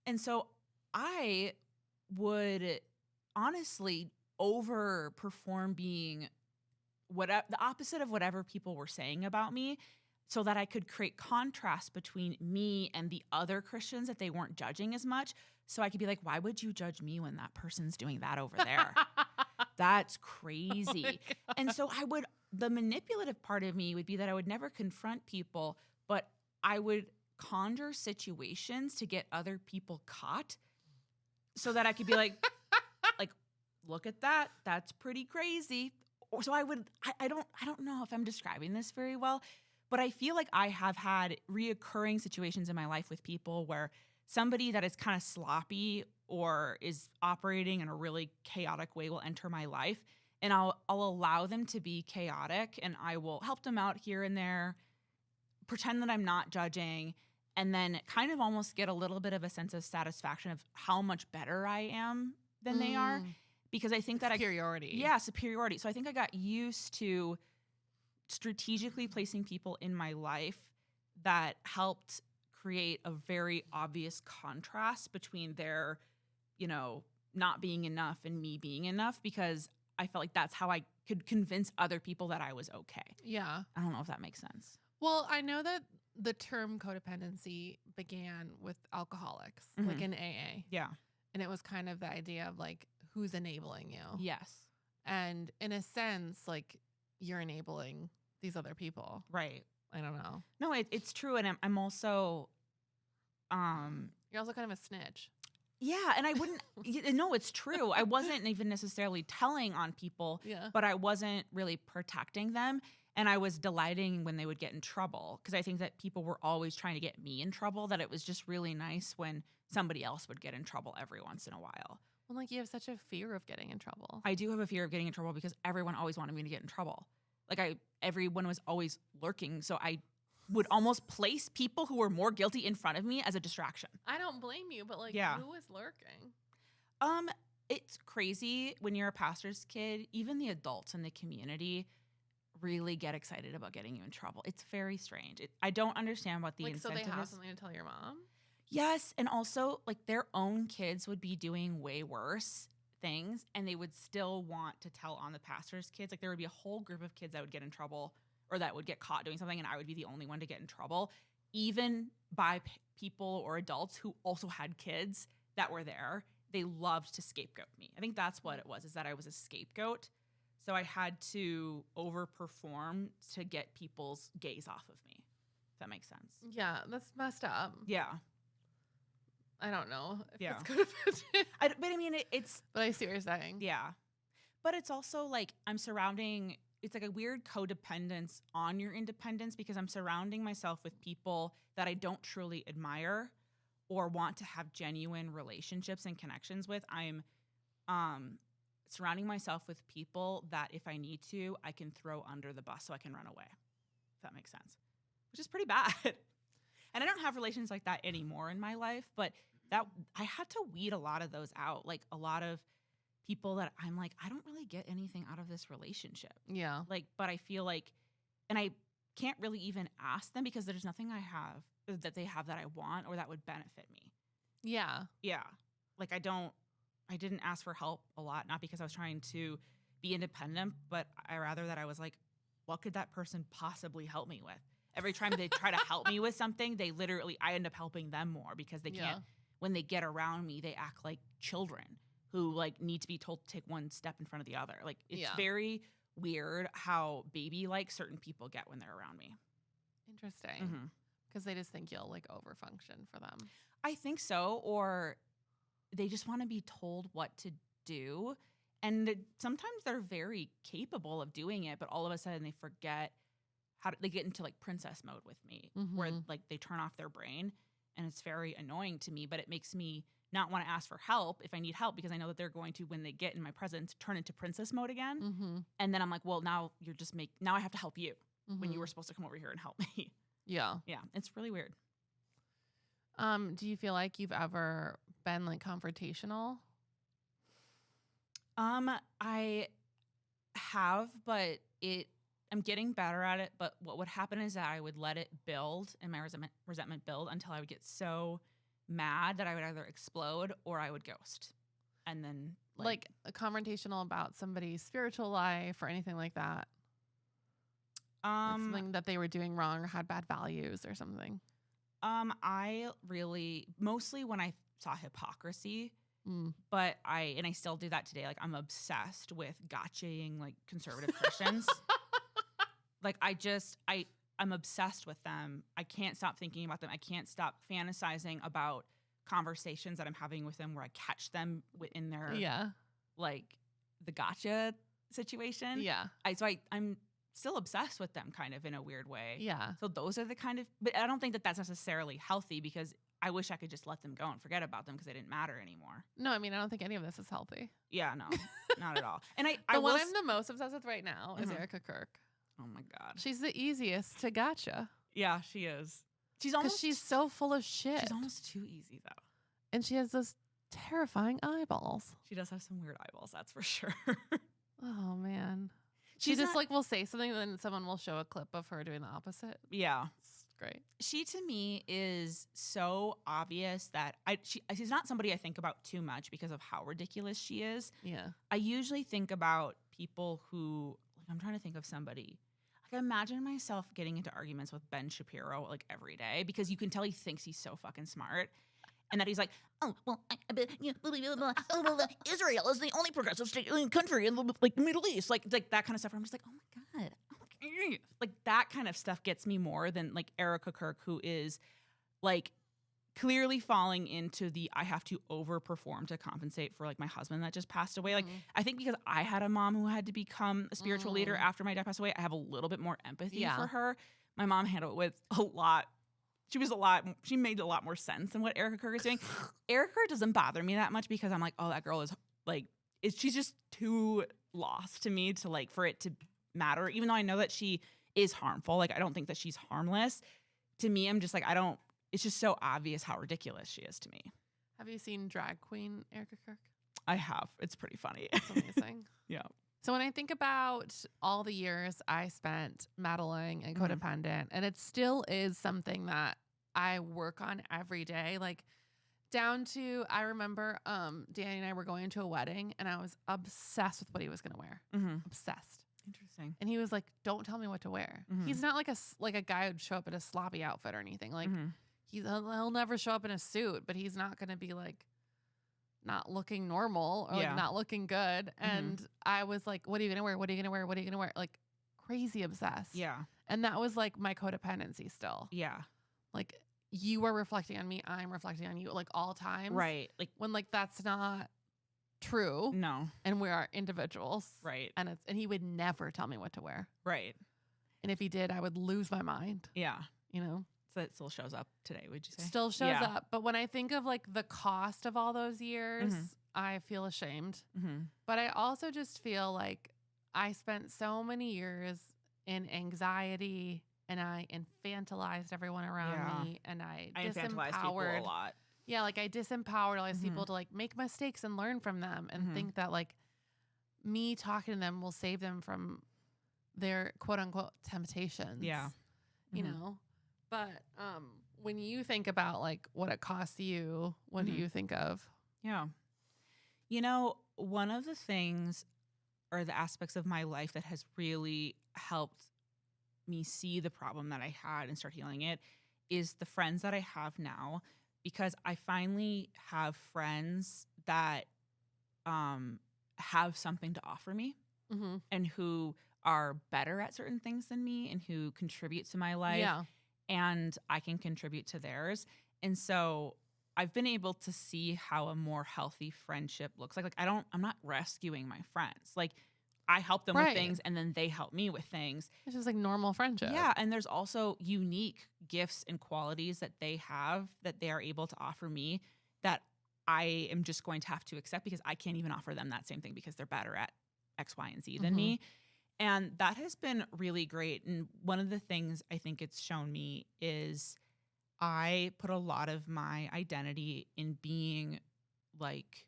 And so I would honestly overperform being the opposite of whatever people were saying about me so that I could create contrast between me and the other Christians that they weren't judging as much. So I could be like, why would you judge me when that person's doing that over there? That's crazy. Oh, and so the manipulative part of me would be that I would never confront people, but I would conjure situations to get other people caught so that I could be like, look at that. That's pretty crazy. So I don't know if I'm describing this very well, but I feel like I have had reoccurring situations in my life with people where somebody that is kind of sloppy or is operating in a really chaotic way will enter my life, and I'll allow them to be chaotic, and I will help them out here and there, pretend that I'm not judging, and then kind of almost get a little bit of a sense of satisfaction of how much better I am than they are. Because I think that superiority. Superiority. So I think I got used to strategically placing people in my life that helped create a very obvious contrast between their, not being enough and me being enough, because I felt like that's how I could convince other people that I was okay. Yeah. I don't know if that makes sense. Well, I know that the term codependency began with alcoholics, like in AA. Yeah. And it was kind of the idea of like, who's enabling you? Yes. And in a sense, like you're enabling these other people. Right. I don't know. No, it's true. And I'm also, you're also kind of a snitch. Yeah. And I wouldn't, no, it's true. I wasn't even necessarily telling on people, but I wasn't really protecting them. And I was delighting when they would get in trouble, because I think that people were always trying to get me in trouble, that it was just really nice when somebody else would get in trouble every once in a while. Well, like you have such a fear of getting in trouble. I do have a fear of getting in trouble because everyone always wanted me to get in trouble. Like everyone was always lurking. So I would almost place people who were more guilty in front of me as a distraction. I don't blame you, but who is lurking? It's crazy when you're a pastor's kid. Even the adults in the community really get excited about getting you in trouble. It's very strange. I don't understand what the incentive is. So they have something to tell your mom? Yes, and also like their own kids would be doing way worse things, and they would still want to tell on the pastor's kids. Like there would be a whole group of kids that would get in trouble or that would get caught doing something, and I would be the only one to get in trouble, even by people or adults who also had kids that were there. They loved to scapegoat me. I think that's what it was, is that I was a scapegoat. So I had to overperform to get people's gaze off of me. If that makes sense. Yeah, that's messed up. Yeah. I don't know if it's codependent. But I mean, it's... But I see what you're saying. Yeah. But it's also like it's like a weird codependence on your independence, because I'm surrounding myself with people that I don't truly admire or want to have genuine relationships and connections with, I'm surrounding myself with people that if I need to, I can throw under the bus so I can run away. If that makes sense. Which is pretty bad. And I don't have relations like that anymore in my life, but that I had to weed a lot of those out. Like a lot of people that I'm like, I don't really get anything out of this relationship. Yeah. Like, but I feel like, and I can't really even ask them because there's nothing I have that they have that I want or that would benefit me. Yeah. Yeah. Like I didn't ask for help a lot, not because I was trying to be independent, but I rather that I was like, what could that person possibly help me with? Every time they try to help me with something, I end up helping them more because they can't, when they get around me, they act like children who like need to be told to take one step in front of the other. Like it's very weird how baby-like certain people get when they're around me. Interesting. Because they just think you'll like overfunction for them. I think so. Or they just want to be told what to do. And sometimes they're very capable of doing it, but all of a sudden they forget they get into like princess mode with me where like they turn off their brain, and it's very annoying to me, but it makes me not want to ask for help if I need help because I know that they're going to, when they get in my presence, turn into princess mode again. And then I'm like, well, now now I have to help you when you were supposed to come over here and help me. Yeah. Yeah. It's really weird. Do you feel like you've ever been like confrontational? I have, but I'm getting better at it. But what would happen is that I would let it build and my resentment build until I would get so mad that I would either explode or I would ghost. And then like a confrontational about somebody's spiritual life or anything like that. Like something that they were doing wrong or had bad values or something. I really, mostly when I saw hypocrisy, but I still do that today. Like I'm obsessed with gotchaing like conservative Christians. Like I'm obsessed with them. I can't stop thinking about them. I can't stop fantasizing about conversations that I'm having with them where I catch them in their like the gotcha situation. Yeah. I'm still obsessed with them kind of in a weird way. Yeah. So those are the kind of, but I don't think that that's necessarily healthy because I wish I could just let them go and forget about them because they didn't matter anymore. No, I mean, I don't think any of this is healthy. Yeah, no, not at all. And the one I'm the most obsessed with right now is Erica Kirk. Oh my God. She's the easiest to gotcha. Yeah, she is. She's so full of shit. She's almost too easy though. And she has those terrifying eyeballs. She does have some weird eyeballs, that's for sure. Oh man. She just like will say something and then someone will show a clip of her doing the opposite. Yeah. It's great. She to me is so obvious that she's not somebody I think about too much because of how ridiculous she is. Yeah. I usually think about people who, like I'm trying to think of somebody. Like I imagine myself getting into arguments with Ben Shapiro like every day because you can tell he thinks he's so fucking smart. And that he's like, oh, well, Israel is the only progressive country in the like Middle East, like that kind of stuff. I'm just like, oh my God, like that kind of stuff gets me more than like Erica Kirk, who is like clearly falling into the I have to overperform to compensate for like my husband that just passed away. Like I think because I had a mom who had to become a spiritual leader after my dad passed away, I have a little bit more empathy for her. My mom handled it with a lot. She made a lot more sense than what Erica Kirk is doing. Erica Kirk doesn't bother me that much because I'm like, oh, that girl is like, she's just too lost to me to like, for it to matter. Even though I know that she is harmful. Like, I don't think that she's harmless. To me, I'm just like, it's just so obvious how ridiculous she is to me. Have you seen Drag Queen Erica Kirk? I have. It's pretty funny. It's amazing. Yeah. So when I think about all the years I spent meddling and codependent, and it still is something that I work on every day, like down to, I remember Danny and I were going to a wedding and I was obsessed with what he was going to wear. Obsessed. Interesting. And he was like, don't tell me what to wear. He's not like a guy who'd show up in a sloppy outfit or anything. Like he'll never show up in a suit, but he's not going to be like not looking normal or like not looking good. And I was like, what are you going to wear? What are you going to wear? What are you going to wear? Like crazy obsessed. Yeah. And that was like my codependency still. Yeah. Like you are reflecting on me, I'm reflecting on you, like all times. Right. Like when like that's not true. No. And we are individuals. Right. And he would never tell me what to wear. Right. And if he did, I would lose my mind. Yeah. You know? So it still shows up today, would you say? Still shows up. But when I think of like the cost of all those years, I feel ashamed. But I also just feel like I spent so many years in anxiety and I infantilized everyone around me and I infantilized people a lot. Yeah, like I disempowered all these people to like make mistakes and learn from them and think that like me talking to them will save them from their quote unquote temptations. Yeah. You know? But when you think about like what it costs you, what do you think of? Yeah. You know, one of the things or the aspects of my life that has really helped me see the problem that I had and start healing it is the friends that I have now, because I finally have friends that have something to offer me and who are better at certain things than me and who contribute to my life. Yeah. And I can contribute to theirs. And so I've been able to see how a more healthy friendship looks like. Like I'm not rescuing my friends. Like I help them with things and then they help me with things. It's just like normal friendship. Yeah. And there's also unique gifts and qualities that they have that they are able to offer me that I am just going to have to accept because I can't even offer them that same thing because they're better at X, Y, and Z than me. And that has been really great. And one of the things I think it's shown me is I put a lot of my identity in being like,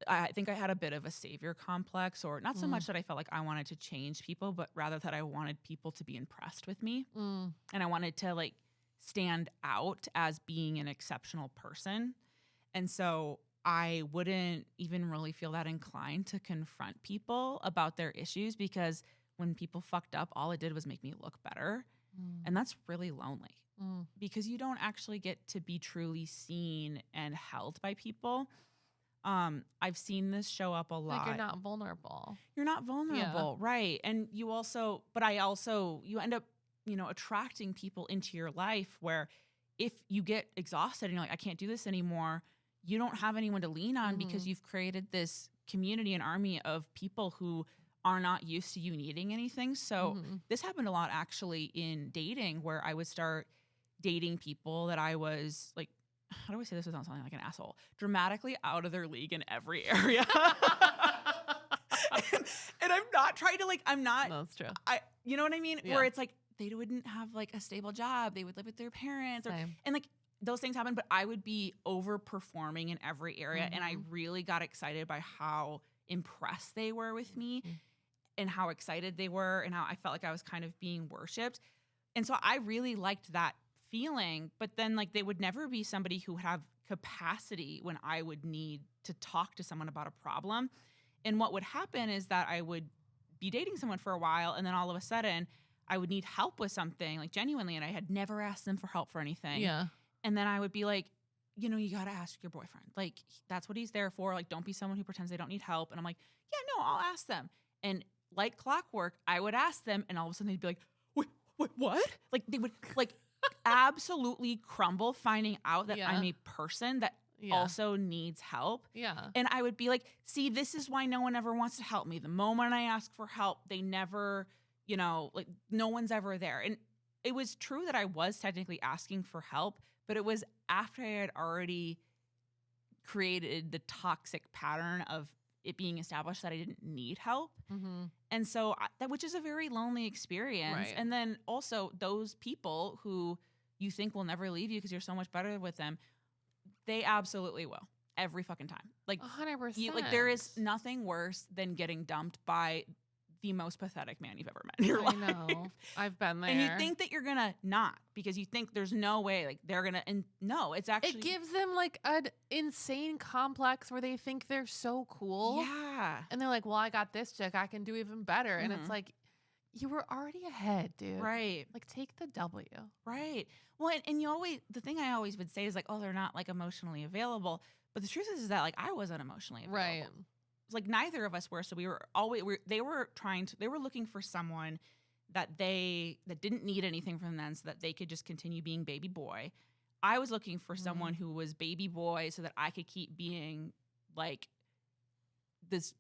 I think I had a bit of a savior complex, or not so much that I felt like I wanted to change people, but rather that I wanted people to be impressed with me. And I wanted to like stand out as being an exceptional person. And so I wouldn't even really feel that inclined to confront people about their issues because when people fucked up, all it did was make me look better. And that's really lonely because you don't actually get to be truly seen and held by people. I've seen this show up a lot. Like you're not vulnerable. You're not vulnerable, right? And you also, you end up, attracting people into your life where if you get exhausted and you're like, I can't do this anymore, you don't have anyone to lean on because you've created this community and army of people who are not used to you needing anything. So this happened a lot actually in dating, where I would start dating people that I was like, how do I say this without sounding like an asshole? Dramatically out of their league in every area. and I'm not trying to That's true. You know what I mean? Yeah. Where it's like, they wouldn't have like a stable job. They would live with their parents and like those things happen, but I would be overperforming in every area. And I really got excited by how impressed they were with me and how excited they were and how I felt like I was kind of being worshiped. And so I really liked that feeling, but then like they would never be somebody who would have capacity when I would need to talk to someone about a problem. And what would happen is that I would be dating someone for a while and then all of a sudden I would need help with something like genuinely, and I had never asked them for help for anything. Yeah. And then I would be like, you got to ask your boyfriend. Like, that's what he's there for. Like, don't be someone who pretends they don't need help. And I'm like, yeah, no, I'll ask them. And like clockwork, I would ask them, and all of a sudden they'd be like, wait, what? Like, they would like absolutely crumble finding out that I'm a person that also needs help. Yeah. And I would be like, see, this is why no one ever wants to help me. The moment I ask for help, they never, like no one's ever there. And it was true that I was technically asking for help, but it was after I had already created the toxic pattern of it being established that I didn't need help. And so which is a very lonely experience. Right. And then also those people who you think will never leave you because you're so much better with them, they absolutely will every fucking time. Like 100%. There is nothing worse than getting dumped by the most pathetic man you've ever met in your life. I know. I've been there. And you think that you're gonna not because you think there's no way like they're gonna, and no, it's actually, it gives them like an insane complex where they think they're so cool. Yeah. And they're like, well, I got this chick, I can do even better. And it's like, you were already ahead, dude. Right. Like take the W. Right. Well, and you always, the thing I always would say is like, oh, they're not like emotionally available. But the truth is that like I wasn't emotionally available. Right. Like neither of us were. So we were always, they were looking for someone that didn't need anything from them so that they could just continue being baby boy. I was looking for someone who was baby boy so that I could keep being like this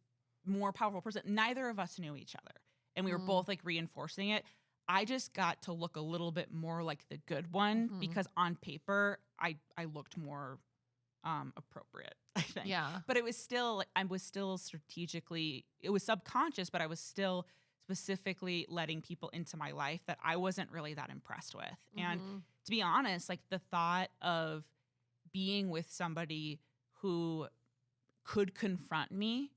more powerful person. Neither of us knew each other. And we were both like reinforcing it. I just got to look a little bit more like the good one because on paper I looked more appropriate, I think. Yeah. But it was still like I was still strategically, it was subconscious, but I was still specifically letting people into my life that I wasn't really that impressed with. And to be honest, like the thought of being with somebody who could confront me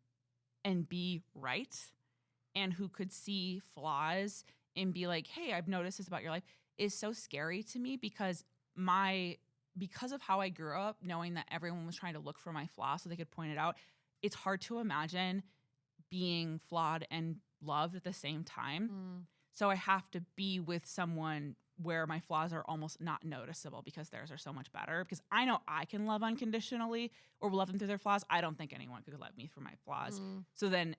and be right and who could see flaws and be like, hey, I've noticed this about your life is so scary to me because of how I grew up, knowing that everyone was trying to look for my flaw so they could point it out. It's hard to imagine being flawed and loved at the same time. So I have to be with someone where my flaws are almost not noticeable because theirs are so much better. Because I know I can love unconditionally or love them through their flaws. I don't think anyone could love me for my flaws. So then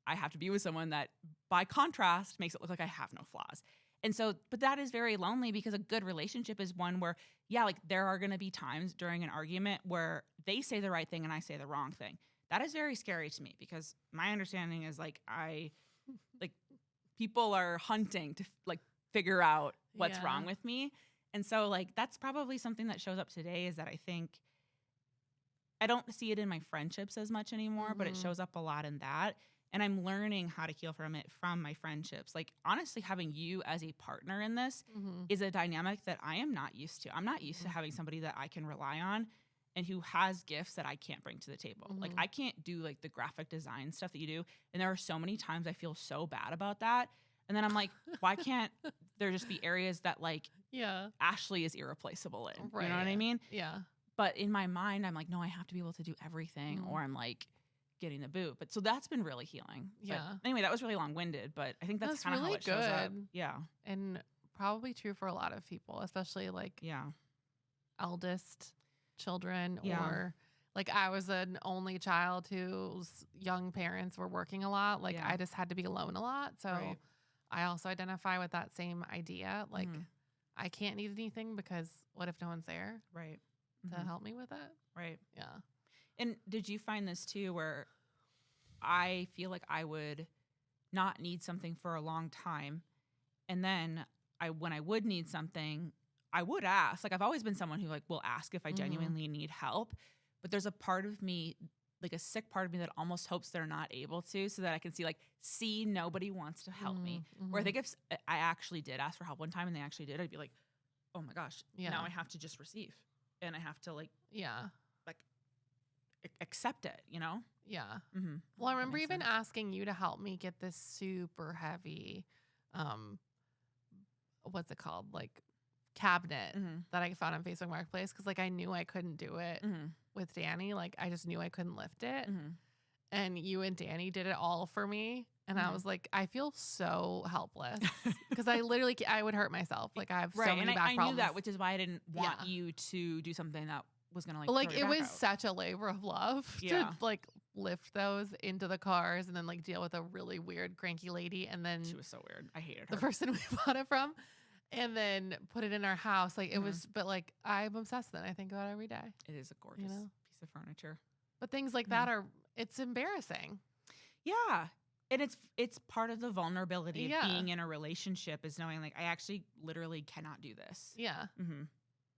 I have to be with someone that, by contrast, makes it look like I have no flaws. And so, but that is very lonely because a good relationship is one where, yeah, like there are going to be times during an argument where they say the right thing and I say the wrong thing. That is very scary to me because my understanding is like people are hunting to like figure out what's wrong with me. And so like that's probably something that shows up today is that I think I don't see it in my friendships as much anymore, but it shows up a lot in that. And I'm learning how to heal from it from my friendships. Like honestly, having you as a partner in this is a dynamic that I am not used to. I'm not used to having somebody that I can rely on and who has gifts that I can't bring to the table. Like I can't do like the graphic design stuff that you do. And there are so many times I feel so bad about that. And then I'm like, why can't there just be areas that like Ashley is irreplaceable in? Right. You know what I mean? Yeah. But in my mind, I'm like, no, I have to be able to do everything or I'm like getting the boot. But so that's been really healing. Yeah. But anyway, that was really long-winded, but I think that's kind of really how it shows up. good. Yeah. And probably true for a lot of people, especially like eldest children or like I was an only child whose young parents were working a lot. Like I just had to be alone a lot. So I also identify with that same idea. Like I can't need anything because what if no one's there? Right. To help me with it? Right. Yeah. And did you find this too where I feel like I would not need something for a long time and then when I would need something, I would ask. Like I've always been someone who like will ask if I genuinely need help, but there's a part of me, like a sick part of me that almost hopes they're not able to so that I can see nobody wants to help me. Where I think if I actually did ask for help one time and they actually did, I'd be like, oh my gosh, now I have to just receive and I have to accept it, you know? Yeah. Well, I remember even asking you to help me get this super heavy, what's it called? Like cabinet that I found on Facebook Marketplace. Cause like I knew I couldn't do it with Danny. Like I just knew I couldn't lift it. And you and Danny did it all for me. And I was like, I feel so helpless because I would hurt myself. Like I have so many back problems. I knew that, which is why I didn't want you to do something that was going to like it was such a labor of love to like lift those into the cars and then like deal with a really weird cranky lady. And then she was so weird. I hated her. The person we bought it from and then put it in our house. Like it was, but like I'm obsessed with it. I think about it every day. It is a gorgeous piece of furniture. But things like that it's embarrassing. Yeah. And it's part of the vulnerability of being in a relationship is knowing like I actually literally cannot do this. Yeah.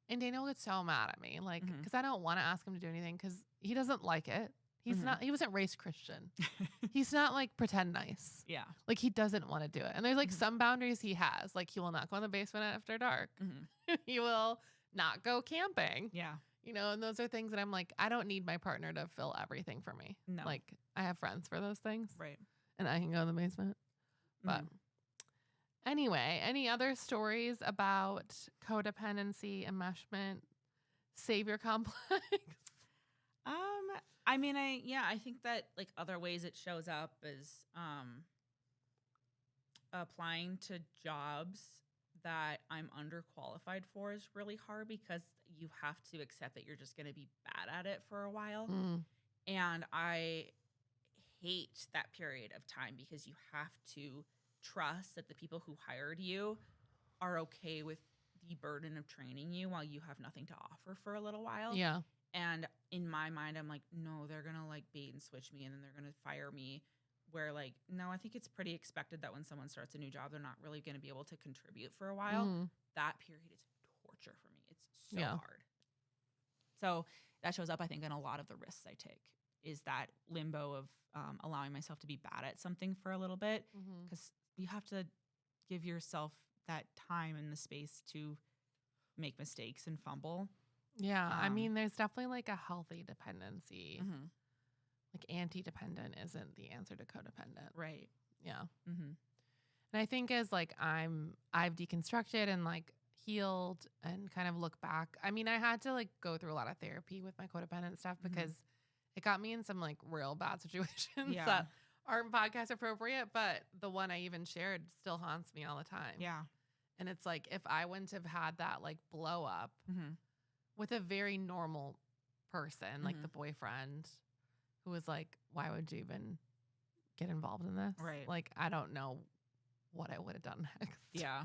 And Daniel gets so mad at me, like, because I don't want to ask him to do anything because he doesn't like it. He wasn't raised Christian. He's not like pretend nice. Yeah. Like he doesn't want to do it. And there's like some boundaries he has. Like he will not go in the basement after dark. He will not go camping. Yeah. You know, and those are things that I'm like, I don't need my partner to fill everything for me. No. Like I have friends for those things. Right. And I can go in the basement. But anyway, any other stories about codependency, enmeshment, savior complex? I mean, I think that like other ways it shows up is applying to jobs that I'm underqualified for is really hard because you have to accept that you're just going to be bad at it for a while. And I hate that period of time because you have to trust that the people who hired you are okay with the burden of training you while you have nothing to offer for a little while. Yeah. And in my mind, I'm like, no, they're going to like bait and switch me and then they're going to fire me where like, no, I think it's pretty expected that when someone starts a new job, they're not really going to be able to contribute for a while. That period is torture for me. It's so hard. So that shows up, I think, in a lot of the risks I take, is that limbo of allowing myself to be bad at something for a little bit, because you have to give yourself that time and the space to make mistakes and fumble. Yeah. I mean, there's definitely like a healthy dependency. Like anti-dependent isn't the answer to codependent. Right. Yeah. And I think as like I've deconstructed and like healed and kind of look back. I mean, I had to like go through a lot of therapy with my codependent stuff because it got me in some like real bad situations that aren't podcast appropriate, but the one I even shared still haunts me all the time. Yeah. And it's like, if I wouldn't have had that like blow up with a very normal person, like the boyfriend, who was like, why would you even get involved in this? Right. Like, I don't know what I would have done next. Yeah.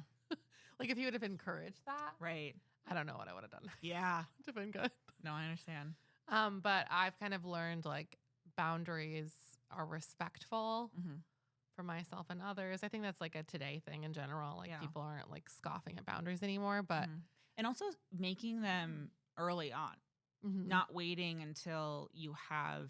Like, if you would have encouraged that. Right. I don't know what I would have done next. Yeah. To been good. No, I understand. But I've kind of learned like boundaries are respectful for myself and others. I think that's like a today thing in general. Like people aren't like scoffing at boundaries anymore, but. And also making them early on, not waiting until you have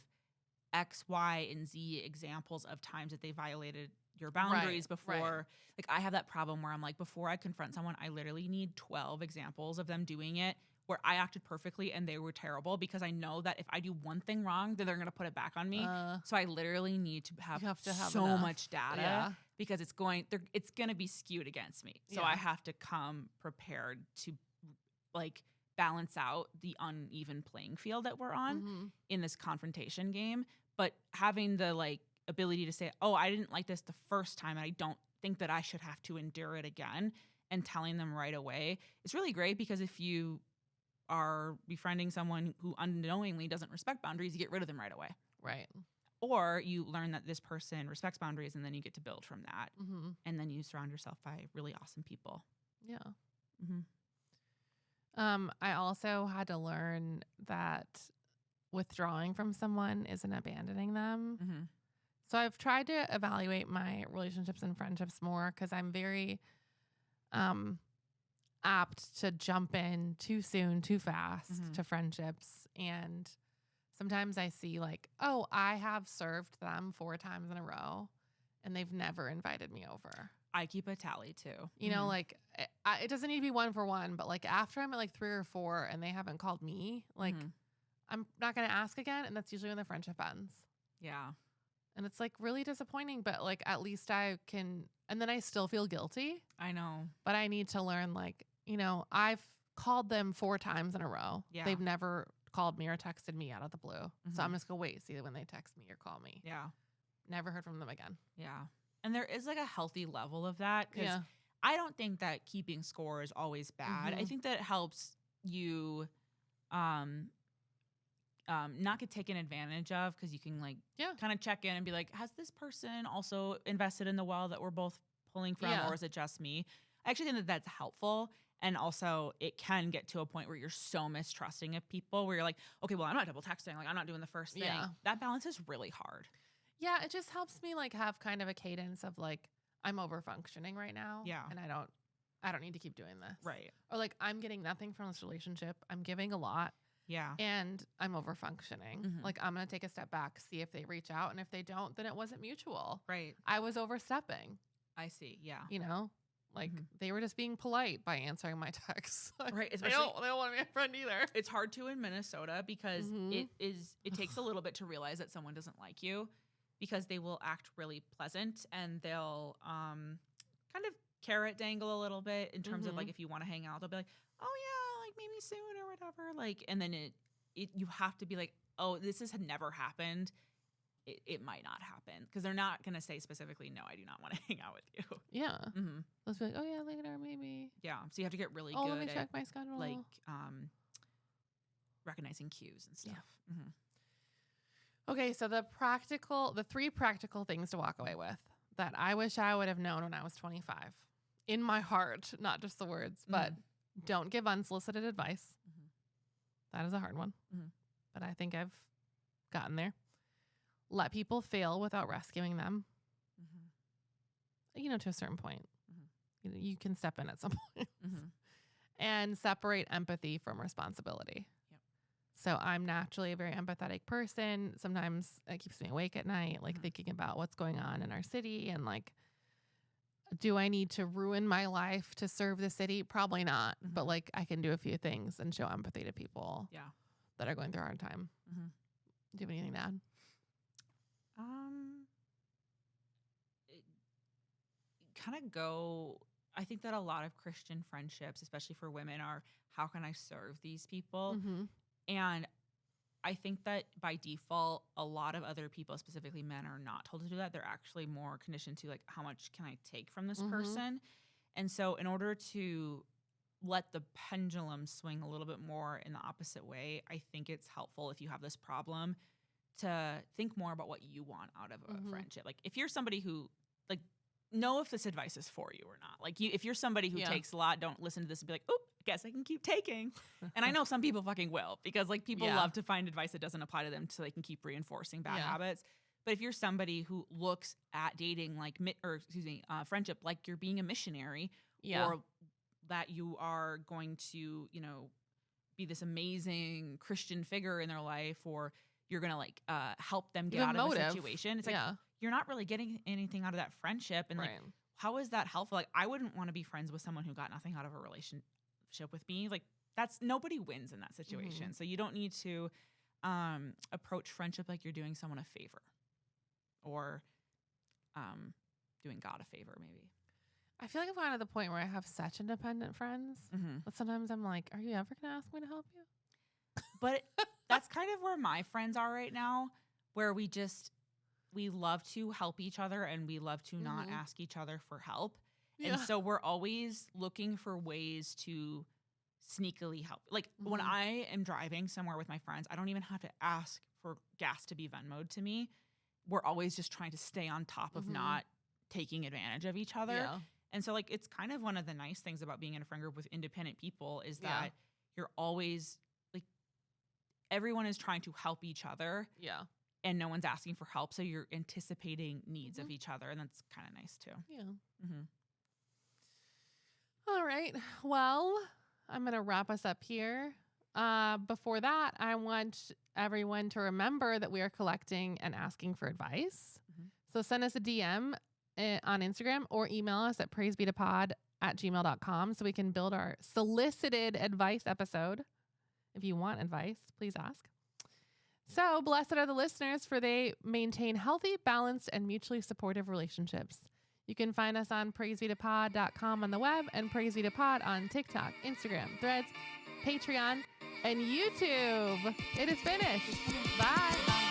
X, Y, and Z examples of times that they violated your boundaries before. Like I have that problem where I'm like, before I confront someone, I literally need 12 examples of them doing it where I acted perfectly and they were terrible, because I know that if I do one thing wrong, then they're going to put it back on me. So I literally need to have so enough. much data because it's going to be skewed against me. So I have to come prepared to like balance out the uneven playing field that we're on in this confrontation game. But having the like ability to say, oh, I didn't like this the first time and I don't think that I should have to endure it again, and telling them right away, it's really great, because if you are befriending someone who unknowingly doesn't respect boundaries, you get rid of them right away. Right. Or you learn that this person respects boundaries, and then you get to build from that. And then you surround yourself by really awesome people. Yeah. I also had to learn that withdrawing from someone isn't abandoning them. So I've tried to evaluate my relationships and friendships more, because I'm very apt to jump in too soon, too fast to friendships. And sometimes I see like, oh, I have served them 4 times in a row and they've never invited me over. I keep a tally too. You know, like it doesn't need to be 1 for 1, but like after I'm at like 3 or 4 and they haven't called me, like I'm not going to ask again. And that's usually when the friendship ends. Yeah. And it's like really disappointing, but like at least I can, and then I still feel guilty. I know. But I need to learn, like, you know, I've called them 4 times in a row. Yeah. They've never called me or texted me out of the blue. So I'm just going to wait, see when they text me or call me. Yeah. Never heard from them again. Yeah. And there is like a healthy level of that, because I don't think that keeping score is always bad. I think that it helps you not get taken advantage of, because you can like kind of check in and be like, has this person also invested in the well that we're both pulling from, or is it just me? I actually think that that's helpful. And also it can get to a point where you're so mistrusting of people, where you're like, okay, well, I'm not double texting. Like I'm not doing the first thing. That balance is really hard. Yeah. It just helps me like have kind of a cadence of like, I'm over functioning right now. Yeah. And I don't need to keep doing this. Right. Or like, I'm getting nothing from this relationship. I'm giving a lot. Yeah. And I'm over functioning. Like I'm going to take a step back, see if they reach out. And if they don't, then it wasn't mutual. Right. I was overstepping. I see. Yeah. You know, like they were just being polite by answering my texts. Like, right. They don't want to be a friend either. It's hard to in Minnesota, because it takes a little bit to realize that someone doesn't like you, because they will act really pleasant and they'll kind of carrot dangle a little bit in terms of like, if you want to hang out, they'll be like, oh yeah, like maybe soon or whatever. Like, and then you have to be like, oh, this has never happened. It might not happen, because they're not going to say specifically, no, I do not want to hang out with you. Yeah. Let's be like, oh yeah, later, maybe. Yeah. So you have to get really good at let me check my schedule. Like recognizing cues and stuff. Yeah. Okay, so the 3 practical things to walk away with that I wish I would have known when I was 25. In my heart, not just the words, but don't give unsolicited advice. That is a hard one. But I think I've gotten there. let people fail without rescuing them. To a certain point. You can step in at some point. And separate empathy from responsibility. Yep. So I'm naturally a very empathetic person. Sometimes it keeps me awake at night, like thinking about what's going on in our city and like, do I need to ruin my life to serve the city? Probably not. But like I can do a few things and show empathy to people that are going through a hard time. Do you have anything to add? I think that a lot of Christian friendships, especially for women, are how can I serve these people? And I think that by default, a lot of other people, specifically men, are not told to do that. They're actually more conditioned to like, how much can I take from this person? And so in order to let the pendulum swing a little bit more in the opposite way, I think it's helpful if you have this problem to think more about what you want out of a friendship. Like if you're somebody who like, know if this advice is for you or not. Like if you're somebody who takes a lot, don't listen to this and be like, oh, I guess I can keep taking. And I know some people fucking will because like people love to find advice that doesn't apply to them so they can keep reinforcing bad habits. But if you're somebody who looks at dating like, friendship, like you're being a missionary or that you are going to, be this amazing Christian figure in their life or you're going to like help them get out of the situation. It's like, you're not really getting anything out of that friendship. And like, how is that helpful? Like, I wouldn't want to be friends with someone who got nothing out of a relationship with me. Like nobody wins in that situation. So you don't need to approach friendship like you're doing someone a favor or doing God a favor maybe. I feel like I've gotten to the point where I have such independent friends that sometimes I'm like, are you ever going to ask me to help you? But that's kind of where my friends are right now, where we love to help each other and we love to not ask each other for help. And so we're always looking for ways to sneakily help. Like when I am driving somewhere with my friends, I don't even have to ask for gas to be Venmo'd to me. We're always just trying to stay on top of not taking advantage of each other. Yeah. And so like, it's kind of one of the nice things about being in a friend group with independent people is that you're always like, everyone is trying to help each other. Yeah. And no one's asking for help. So you're anticipating needs of each other. And that's kind of nice too. Yeah. All right. Well, I'm going to wrap us up here. Before that, I want everyone to remember that we are collecting and asking for advice. So send us a DM on Instagram or email us at praisebetopod@gmail.com so we can build our solicited advice episode. If you want advice, please ask. So blessed are the listeners, for they maintain healthy, balanced, and mutually supportive relationships. You can find us on praisebetopod.com on the web and praisebetopod on TikTok, Instagram, Threads, Patreon, and YouTube. It is finished. Bye.